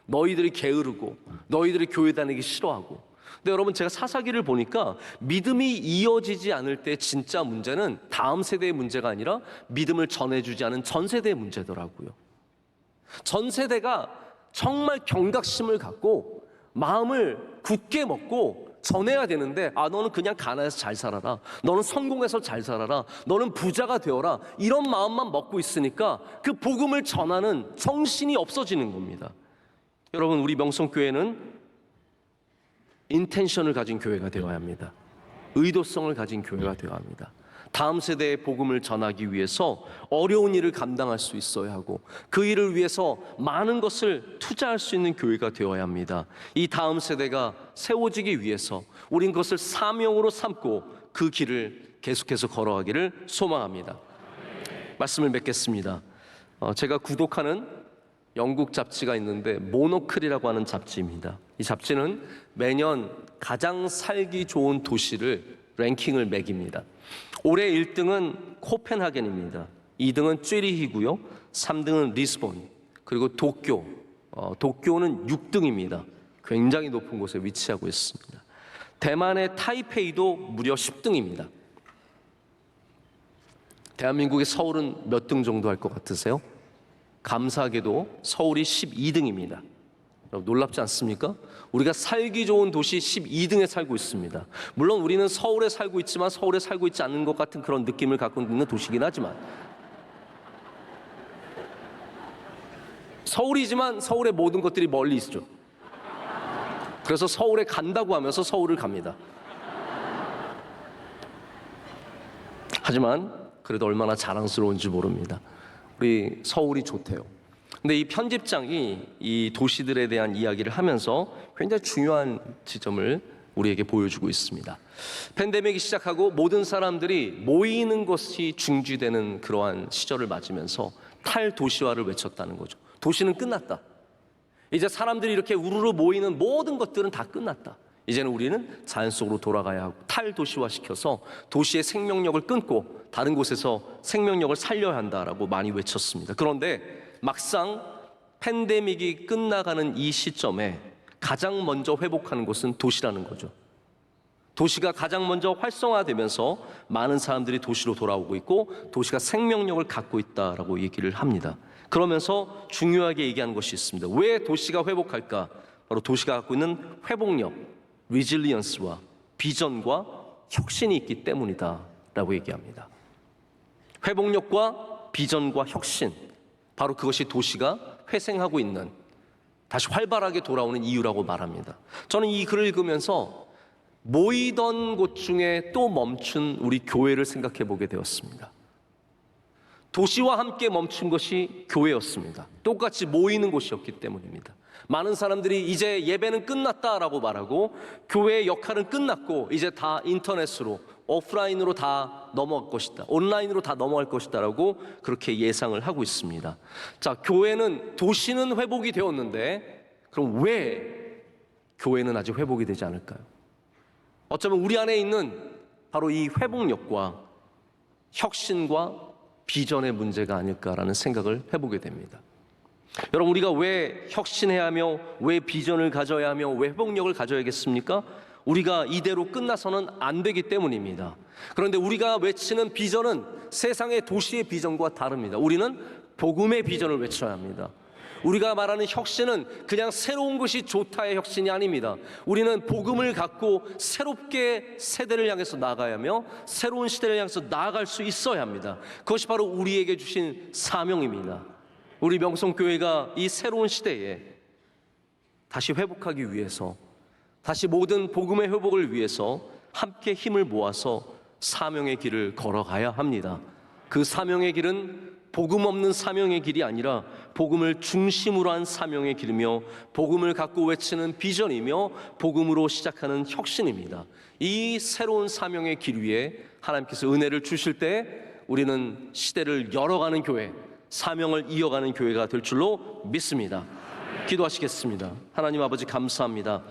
너희들이 게으르고, 너희들이 교회 다니기 싫어하고. 근데 여러분, 제가 사사기를 보니까 믿음이 이어지지 않을 때 진짜 문제는 다음 세대의 문제가 아니라 믿음을 전해주지 않은 전 세대의 문제더라고요. 전 세대가 정말 경각심을 갖고 마음을 굳게 먹고 전해야 되는데, 너는 그냥 가난해서 잘 살아라, 너는 성공해서 잘 살아라, 너는 부자가 되어라, 이런 마음만 먹고 있으니까 그 복음을 전하는 정신이 없어지는 겁니다. 여러분, 우리 명성교회는 인텐션을 가진 교회가 되어야 합니다. 의도성을 가진 교회가 되어야 합니다. 다음 세대의 복음을 전하기 위해서 어려운 일을 감당할 수 있어야 하고, 그 일을 위해서 많은 것을 투자할 수 있는 교회가 되어야 합니다. 이 다음 세대가 세워지기 위해서 우린 그것을 사명으로 삼고 그 길을 계속해서 걸어가기를 소망합니다. 말씀을 맺겠습니다. 제가 구독하는 영국 잡지가 있는데 모노클이라고 하는 잡지입니다. 이 잡지는 매년 가장 살기 좋은 도시를 랭킹을 매깁니다. 올해 1등은 코펜하겐입니다. 2등은 쯔리히고요. 3등은 리스본, 그리고 도쿄. 도쿄는 6등입니다. 굉장히 높은 곳에 위치하고 있습니다. 대만의 타이페이도 무려 10등입니다. 대한민국의 서울은 몇 등 정도 할 것 같으세요? 감사하게도 서울이 12등입니다. 놀랍지 않습니까? 우리가 살기 좋은 도시 12등에 살고 있습니다. 물론 우리는 서울에 살고 있지만 서울에 살고 있지 않는 것 같은 그런 느낌을 갖고 있는 도시긴 하지만, 서울이지만 서울의 모든 것들이 멀리 있죠. 그래서 서울에 간다고 하면서 서울을 갑니다. 하지만 그래도 얼마나 자랑스러운지 모릅니다. 우리 서울이 좋대요. 근데 이 편집장이 이 도시들에 대한 이야기를 하면서 굉장히 중요한 지점을 우리에게 보여주고 있습니다. 팬데믹이 시작하고 모든 사람들이 모이는 것이 중지되는 그러한 시절을 맞으면서 탈도시화를 외쳤다는 거죠. 도시는 끝났다. 이제 사람들이 이렇게 우르르 모이는 모든 것들은 다 끝났다. 이제는 우리는 자연 속으로 돌아가야 하고 탈도시화 시켜서 도시의 생명력을 끊고 다른 곳에서 생명력을 살려야 한다라고 많이 외쳤습니다. 그런데 막상 팬데믹이 끝나가는 이 시점에 가장 먼저 회복하는 곳은 도시라는 거죠. 도시가 가장 먼저 활성화되면서 많은 사람들이 도시로 돌아오고 있고 도시가 생명력을 갖고 있다라고 얘기를 합니다. 그러면서 중요하게 얘기하는 것이 있습니다. 왜 도시가 회복할까? 바로 도시가 갖고 있는 회복력, 리질리언스와 비전과 혁신이 있기 때문이다 라고 얘기합니다. 회복력과 비전과 혁신, 바로 그것이 도시가 회생하고 있는, 다시 활발하게 돌아오는 이유라고 말합니다. 저는 이 글을 읽으면서 모이던 곳 중에 또 멈춘 우리 교회를 생각해 보게 되었습니다. 도시와 함께 멈춘 것이 교회였습니다. 똑같이 모이는 곳이었기 때문입니다. 많은 사람들이 이제 예배는 끝났다라고 말하고 교회의 역할은 끝났고 이제 다 인터넷으로, 오프라인으로 다 넘어갈 것이다, 온라인으로 다 넘어갈 것이다라고 그렇게 예상을 하고 있습니다. 자, 도시는 회복이 되었는데 그럼 왜 교회는 아직 회복이 되지 않을까요? 어쩌면 우리 안에 있는 바로 이 회복력과 혁신과 비전의 문제가 아닐까라는 생각을 해보게 됩니다. 여러분, 우리가 왜 혁신해야 하며 왜 비전을 가져야 하며 왜 회복력을 가져야겠습니까? 우리가 이대로 끝나서는 안 되기 때문입니다. 그런데 우리가 외치는 비전은 세상의 도시의 비전과 다릅니다. 우리는 복음의 비전을 외쳐야 합니다. 우리가 말하는 혁신은 그냥 새로운 것이 좋다의 혁신이 아닙니다. 우리는 복음을 갖고 새롭게 세대를 향해서 나아가야 하며 새로운 시대를 향해서 나아갈 수 있어야 합니다. 그것이 바로 우리에게 주신 사명입니다. 우리 명성교회가 이 새로운 시대에 다시 회복하기 위해서, 다시 모든 복음의 회복을 위해서 함께 힘을 모아서 사명의 길을 걸어가야 합니다. 그 사명의 길은 복음 없는 사명의 길이 아니라 복음을 중심으로 한 사명의 길이며 복음을 갖고 외치는 비전이며 복음으로 시작하는 혁신입니다. 이 새로운 사명의 길 위에 하나님께서 은혜를 주실 때 우리는 시대를 열어가는 교회, 사명을 이어가는 교회가 될 줄로 믿습니다. 기도하시겠습니다. 하나님 아버지, 감사합니다.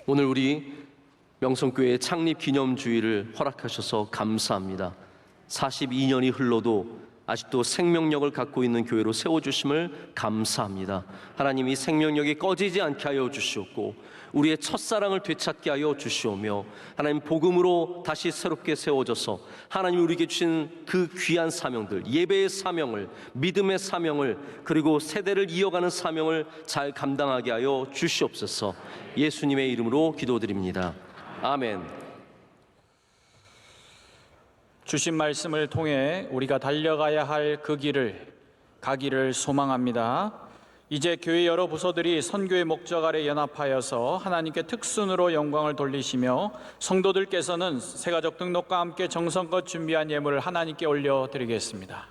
오늘 우리 명성교회의 창립 기념주일을 허락하셔서 감사합니다. 42년이 흘러도 아직도 생명력을 갖고 있는 교회로 세워주심을 감사합니다. 하나님, 이 생명력이 꺼지지 않게 하여 주시옵고 우리의 첫사랑을 되찾게 하여 주시오며 하나님, 복음으로 다시 새롭게 세워져서 하나님 우리에게 주신 그 귀한 사명들, 예배의 사명을, 믿음의 사명을, 그리고 세대를 이어가는 사명을 잘 감당하게 하여 주시옵소서. 예수님의 이름으로 기도드립니다. 아멘. 주신 말씀을 통해 우리가 달려가야 할 그 길을 가기를 소망합니다. 이제 교회 여러 부서들이 선교의 목적 아래 연합하여서 하나님께 특순으로 영광을 돌리시며 성도들께서는 새가족 등록과 함께 정성껏 준비한 예물을 하나님께 올려드리겠습니다.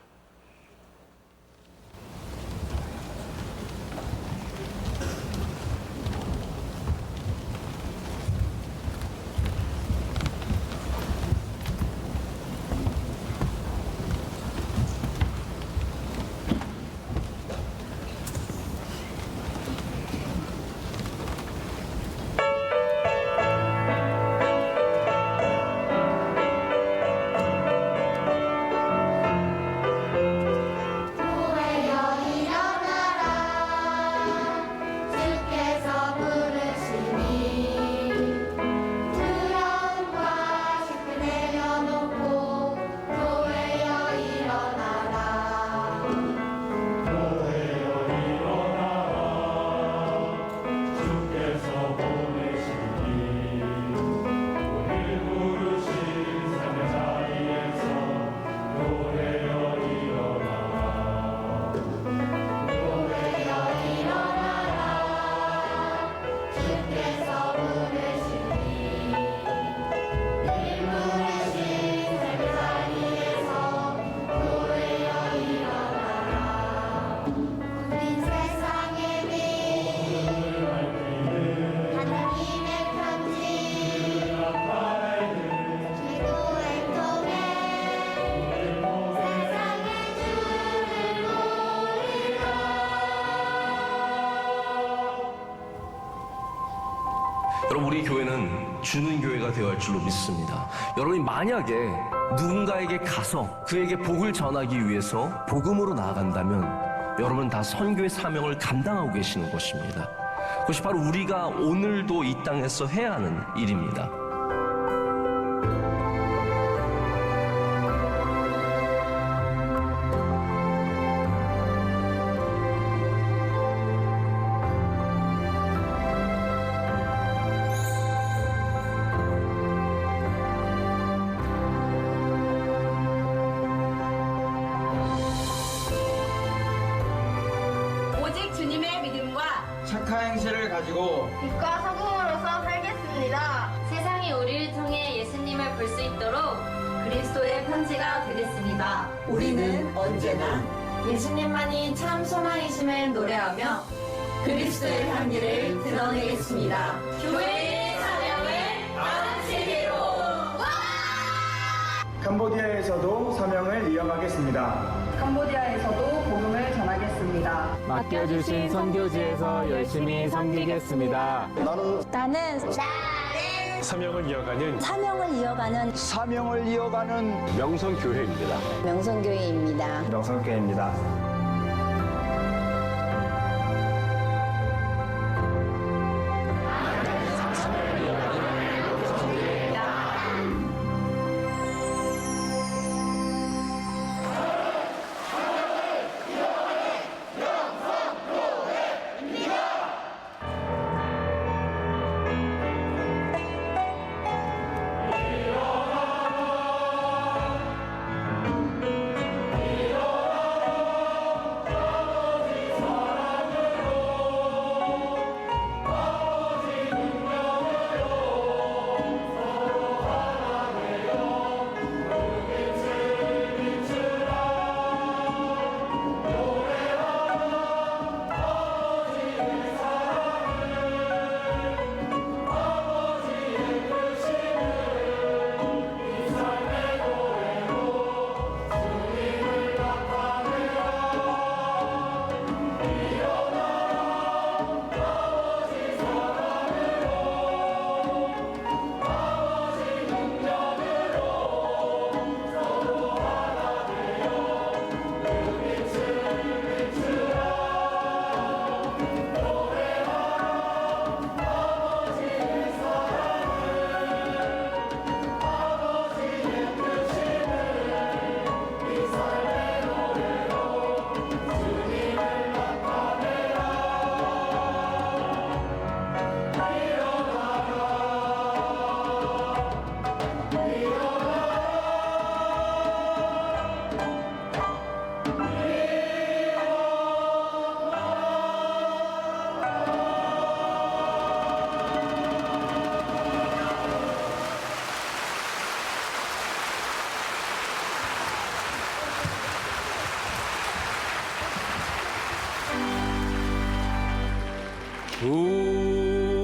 여러분, 우리 교회는 주는 교회가 되어야 할 줄로 믿습니다. 여러분이 만약에 누군가에게 가서 그에게 복을 전하기 위해서 복음으로 나아간다면 여러분 다 선교의 사명을 감당하고 계시는 것입니다. 그것이 바로 우리가 오늘도 이 땅에서 해야 하는 일입니다. 착한 행실을 가지고 빛과 소금으로서 살겠습니다. 세상이 우리를 통해 예수님을 볼 수 있도록 그리스도의 편지가 되겠습니다. 우리는 언제나 예수님만이 참 소망이심을 노래하며 그리스도의 향기를 드러내겠습니다. 교회의 사명을 다른 세계로 캄보디아에서도 사명을 이어가겠습니다. 캄보디아에서도 복음을 전하겠습니다. 맡겨주신 선교지에서 열심히 섬기겠습니다. 나는 사명을 이어가는 사명을 이어가는 명성교회입니다. 명성교회입니다. 명성교회입니다.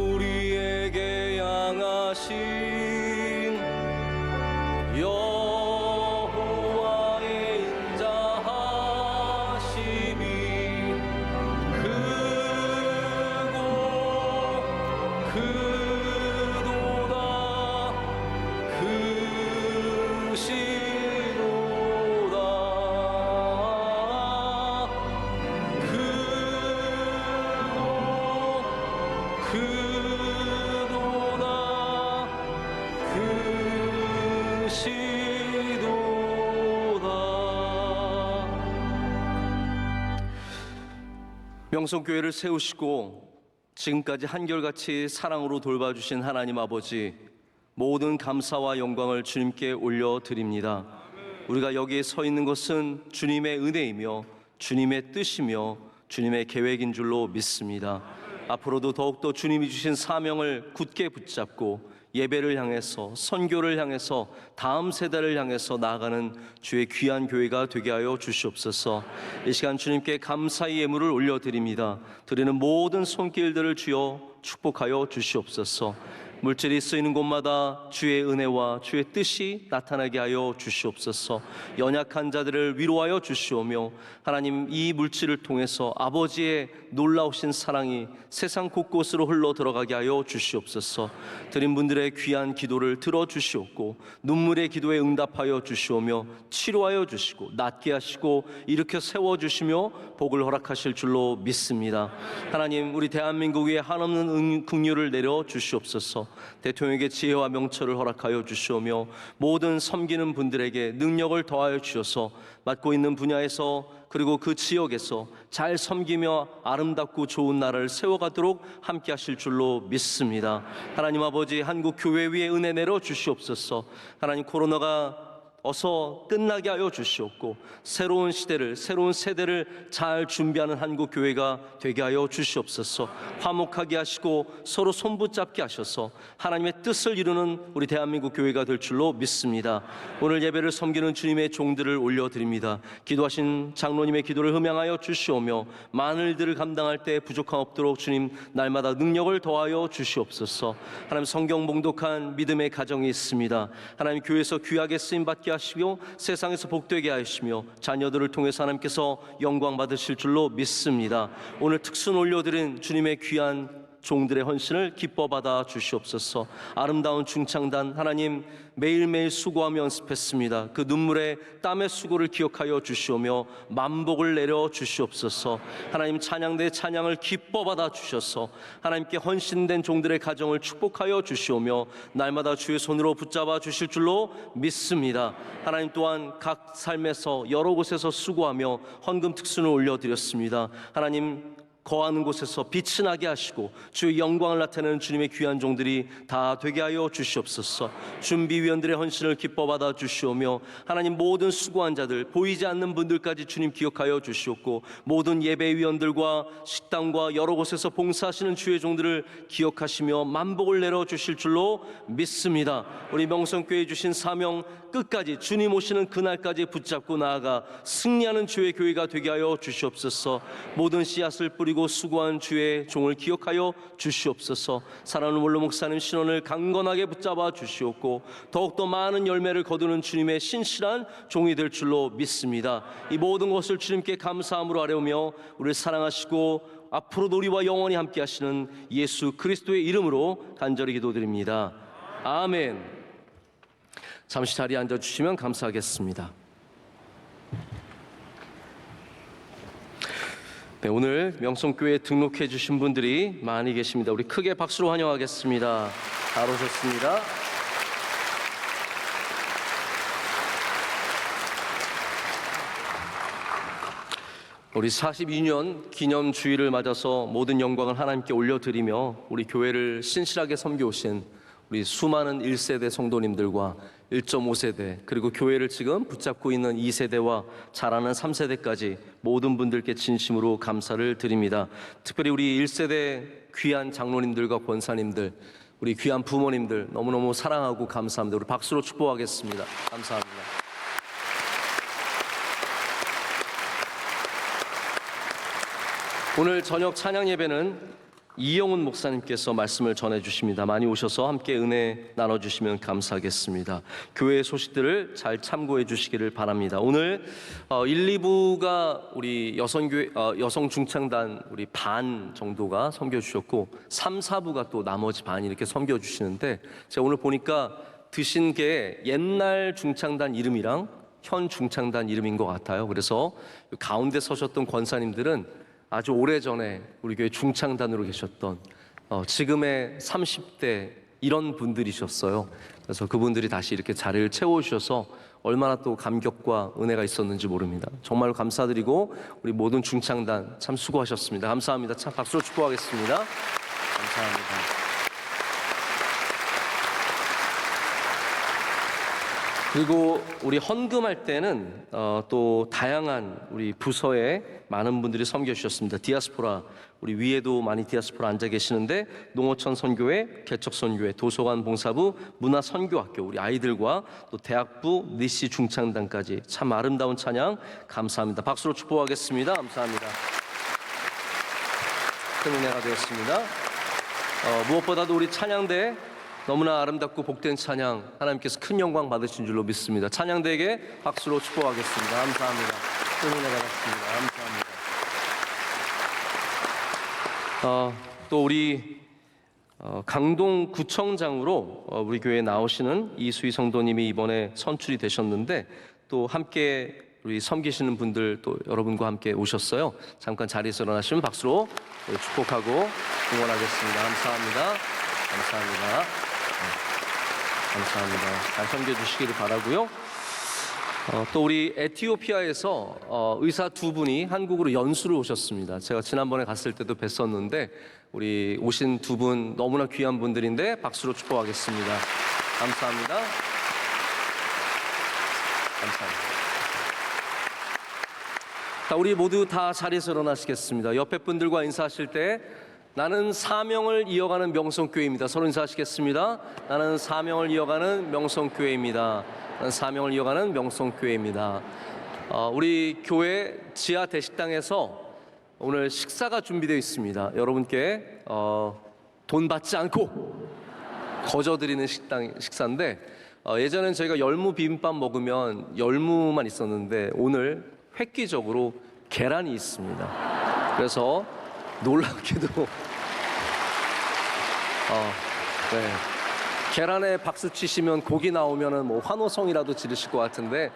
우리에게 양하신 여호와의 인자하심이 크고 크도다 크시도다 크도다 크시도다. 명성교회를 세우시고 지금까지 한결같이 사랑으로 돌봐주신 하나님 아버지, 모든 감사와 영광을 주님께 올려드립니다. 우리가 여기에 서 있는 것은 주님의 은혜이며 주님의 뜻이며 주님의 계획인 줄로 믿습니다. 앞으로도 더욱더 주님이 주신 사명을 굳게 붙잡고 예배를 향해서, 선교를 향해서, 다음 세대를 향해서 나아가는 주의 귀한 교회가 되게 하여 주시옵소서. 이 시간 주님께 감사의 예물을 올려드립니다. 드리는 모든 손길들을 주여 축복하여 주시옵소서. 물질이 쓰이는 곳마다 주의 은혜와 주의 뜻이 나타나게 하여 주시옵소서. 연약한 자들을 위로하여 주시오며, 하나님, 이 물질을 통해서 아버지의 놀라우신 사랑이 세상 곳곳으로 흘러 들어가게 하여 주시옵소서. 드린 분들의 귀한 기도를 들어주시옵고 눈물의 기도에 응답하여 주시오며 치료하여 주시고 낫게 하시고 일으켜 세워주시며 복을 허락하실 줄로 믿습니다. 하나님, 우리 대한민국 위에 한없는 긍휼을 내려 주시옵소서. 대통령에게 지혜와 명철을 허락하여 주시오며 모든 섬기는 분들에게 능력을 더하여 주셔서 맡고 있는 분야에서 그리고 그 지역에서 잘 섬기며 아름답고 좋은 나라를 세워가도록 함께 하실 줄로 믿습니다. 하나님 아버지, 한국 교회 위에 은혜 내려 주시옵소서. 하나님, 코로나가 어서 끝나게 하여 주시옵고 새로운 시대를, 새로운 세대를 잘 준비하는 한국 교회가 되게 하여 주시옵소서. 화목하게 하시고 서로 손붙잡게 하셔서 하나님의 뜻을 이루는 우리 대한민국 교회가 될 줄로 믿습니다. 오늘 예배를 섬기는 주님의 종들을 올려드립니다. 기도하신 장로님의 기도를 흠양하여 주시오며 많은 일들을 감당할 때 부족함 없도록 주님 날마다 능력을 더하여 주시옵소서. 하나님 성경 봉독한 믿음의 가정이 있습니다. 하나님 교회에서 귀하게 쓰임받게 하시며 세상에서 복되게 하시며 자녀들을 통해서 하나님께서 영광 받으실 줄로 믿습니다. 오늘 특순 올려드린 주님의 귀한 종들의 헌신을 기뻐 받아 주시옵소서. 아름다운 중창단 하나님 매일매일 수고하며 연습했습니다. 그 눈물의 땀의 수고를 기억하여 주시오며 만복을 내려 주시옵소서. 하나님 찬양대 찬양을 기뻐 받아 주셔서 하나님께 헌신된 종들의 가정을 축복하여 주시오며 날마다 주의 손으로 붙잡아 주실 줄로 믿습니다. 하나님 또한 각 삶에서 여러 곳에서 수고하며 헌금 특순을 올려드렸습니다. 하나님 거하는 곳에서 빛이 나게 하시고 주의 영광을 나타내는 주님의 귀한 종들이 다 되게 하여 주시옵소서. 준비위원들의 헌신을 기뻐 받아 주시오며 하나님 모든 수고한 자들 보이지 않는 분들까지 주님 기억하여 주시옵고 모든 예배위원들과 식당과 여러 곳에서 봉사하시는 주의 종들을 기억하시며 만복을 내려 주실 줄로 믿습니다. 우리 명성교회에 주신 사명 끝까지 주님 오시는 그날까지 붙잡고 나아가 승리하는 주의 교회가 되게 하여 주시옵소서. 모든 씨앗을 뿌리고 수고한 주의 종을 기억하여 주시옵소서. 사랑하는 원로 목사님 신원을 강건하게 붙잡아 주시옵고 더욱더 많은 열매를 거두는 주님의 신실한 종이 될 줄로 믿습니다. 이 모든 것을 주님께 감사함으로 아뢰오며 우리를 사랑하시고 앞으로도 우리와 영원히 함께 하시는 예수 그리스도의 이름으로 간절히 기도드립니다. 아멘. 잠시 자리에 앉아주시면 감사하겠습니다. 네, 오늘 명성교회에 등록해 주신 분들이 많이 계십니다. 우리 크게 박수로 환영하겠습니다. 잘 오셨습니다. 우리 42년 기념주일을 맞아서 모든 영광을 하나님께 올려드리며 우리 교회를 신실하게 섬겨오신 우리 수많은 1세대 성도님들과 1.5세대 그리고 교회를 지금 붙잡고 있는 2세대와 자라는 3세대까지 모든 분들께 진심으로 감사를 드립니다. 특별히 우리 1세대 귀한 장로님들과 권사님들 우리 귀한 부모님들 너무너무 사랑하고 감사합니다. 우리 박수로 축복하겠습니다. 감사합니다. 오늘 저녁 찬양 예배는 이영훈 목사님께서 말씀을 전해주십니다. 많이 오셔서 함께 은혜 나눠주시면 감사하겠습니다. 교회의 소식들을 잘 참고해 주시기를 바랍니다. 오늘 1, 2부가 우리 여성 중창단 우리 반 정도가 섬겨주셨고 3, 4부가 또 나머지 반이 이렇게 섬겨주시는데 제가 오늘 보니까 드신 게 옛날 중창단 이름이랑 현 중창단 이름인 것 같아요. 그래서 가운데 서셨던 권사님들은 아주 오래전에 우리 교회 중창단으로 계셨던 지금의 30대 이런 분들이셨어요. 그래서 그분들이 다시 이렇게 자리를 채워주셔서 얼마나 또 감격과 은혜가 있었는지 모릅니다. 정말 감사드리고 우리 모든 중창단 참 수고하셨습니다. 감사합니다. 참 박수로 축복하겠습니다. 감사합니다. 그리고 우리 헌금할 때는 또 다양한 우리 부서에 많은 분들이 섬겨주셨습니다. 디아스포라 우리 위에도 많이 디아스포라 앉아 계시는데 농어촌 선교회, 개척 선교회, 도서관 봉사부, 문화 선교학교 우리 아이들과 또 대학부, 니시 중창단까지 참 아름다운 찬양 감사합니다. 박수로 축복하겠습니다. 감사합니다. 큰 은혜가 되었습니다. 무엇보다도 우리 찬양대 너무나 아름답고 복된 찬양 하나님께서 큰 영광 받으신 줄로 믿습니다. 찬양대에게 박수로 축복하겠습니다. 감사합니다. 큰 은혜 받았습니다. 감사합니다. 또 우리 강동 구청장으로 우리 교회에 나오시는 이수희 성도님이 이번에 선출이 되셨는데 또 함께 우리 섬기시는 분들 또 여러분과 함께 오셨어요. 잠깐 자리에서 일어나시면 박수로 축복하고 응원하겠습니다. 감사합니다. 감사합니다. 감사합니다. 잘 섬겨주시기를 바라고요. 또 우리 에티오피아에서 의사 두 분이 한국으로 연수를 오셨습니다. 제가 지난번에 갔을 때도 뵀었는데 우리 오신 두 분 너무나 귀한 분들인데 박수로 축복하겠습니다. 감사합니다. 감사합니다. 자, 우리 모두 다 자리에서 일어나시겠습니다. 옆에 분들과 인사하실 때 나는 사명을 이어가는 명성교회입니다. 서로 인사하시겠습니다. 나는 사명을 이어가는 명성교회입니다. 나는 사명을 이어가는 명성교회입니다. 우리 교회 지하 대식당에서 오늘 식사가 준비되어 있습니다. 여러분께 돈 받지 않고 거저드리는 식사인데 예전엔 저희가 열무 비빔밥 먹으면 열무만 있었는데 오늘 획기적으로 계란이 있습니다. 그래서 놀랍게도 네. 계란에 박수 치시면 고기 나오면은 뭐 환호성이라도 지르실 것 같은데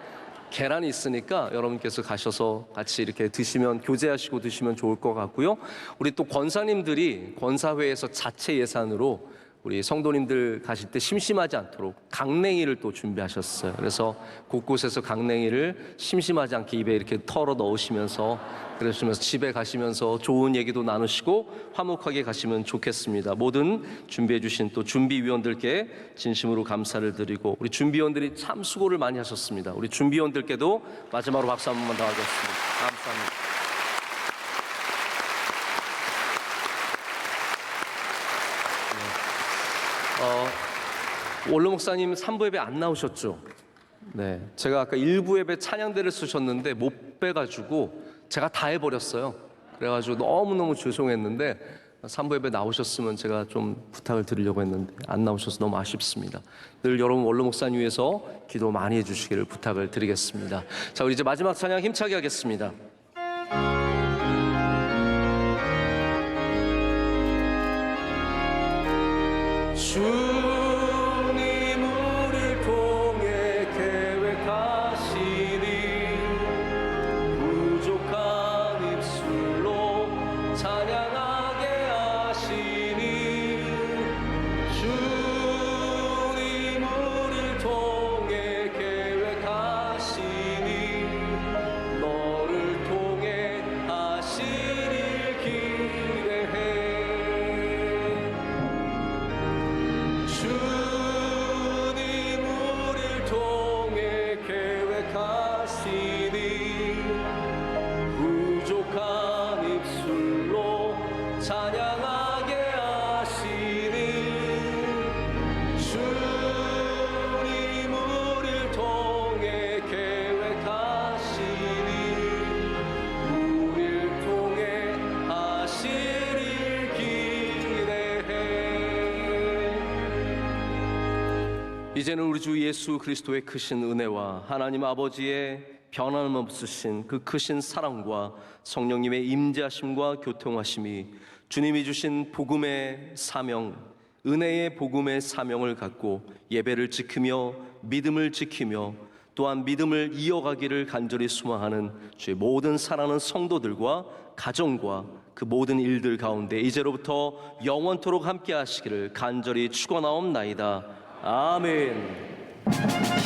계란이 있으니까 여러분께서 가셔서 같이 이렇게 드시면 교제하시고 드시면 좋을 것 같고요. 우리 또 권사님들이 권사회에서 자체 예산으로 우리 성도님들 가실 때 심심하지 않도록 강냉이를 또 준비하셨어요. 그래서 곳곳에서 강냉이를 심심하지 않게 입에 이렇게 털어 넣으시면서 그러시면서 집에 가시면서 좋은 얘기도 나누시고 화목하게 가시면 좋겠습니다. 모든 준비해 주신 또 준비위원들께 진심으로 감사를 드리고 우리 준비위원들이 참 수고를 많이 하셨습니다. 우리 준비위원들께도 마지막으로 박수 한 번만 더 하겠습니다. 감사합니다. 원로 목사님 3부 예배 안 나오셨죠? 네, 제가 아까 1부 예배 찬양대를 쓰셨는데 못 빼가지고 제가 다 해버렸어요. 그래가지고 너무너무 죄송했는데 3부 예배 나오셨으면 제가 좀 부탁을 드리려고 했는데 안 나오셔서 너무 아쉽습니다. 늘 여러분 원로 목사님 위해서 기도 많이 해주시기를 부탁을 드리겠습니다. 자, 우리 이제 마지막 찬양 힘차게 하겠습니다. 주님 우리를 통해 계획하시니 부족한 입술로 찬양하게 하시니 주님 우리를 통해 계획하시니 너를 통해 하시길 기대해 주님 우리를 통해 계획하시니 부족한 입술로 찬양하게 하시니 주님 우리를 통해 계획하시니 우리를 통해 하시길 기대해. 이제는 우리 주 예수 그리스도의 크신 은혜와 하나님 아버지의 변함없으신 그 크신 사랑과 성령님의 임재하심과 교통하심이 주님이 주신 복음의 사명, 은혜의 복음의 사명을 갖고 예배를 지키며 믿음을 지키며 또한 믿음을 이어가기를 간절히 소망하는 주의 모든 사랑하는 성도들과 가정과 그 모든 일들 가운데 이제로부터 영원토록 함께 하시기를 간절히 축원하옵나이다. 아멘.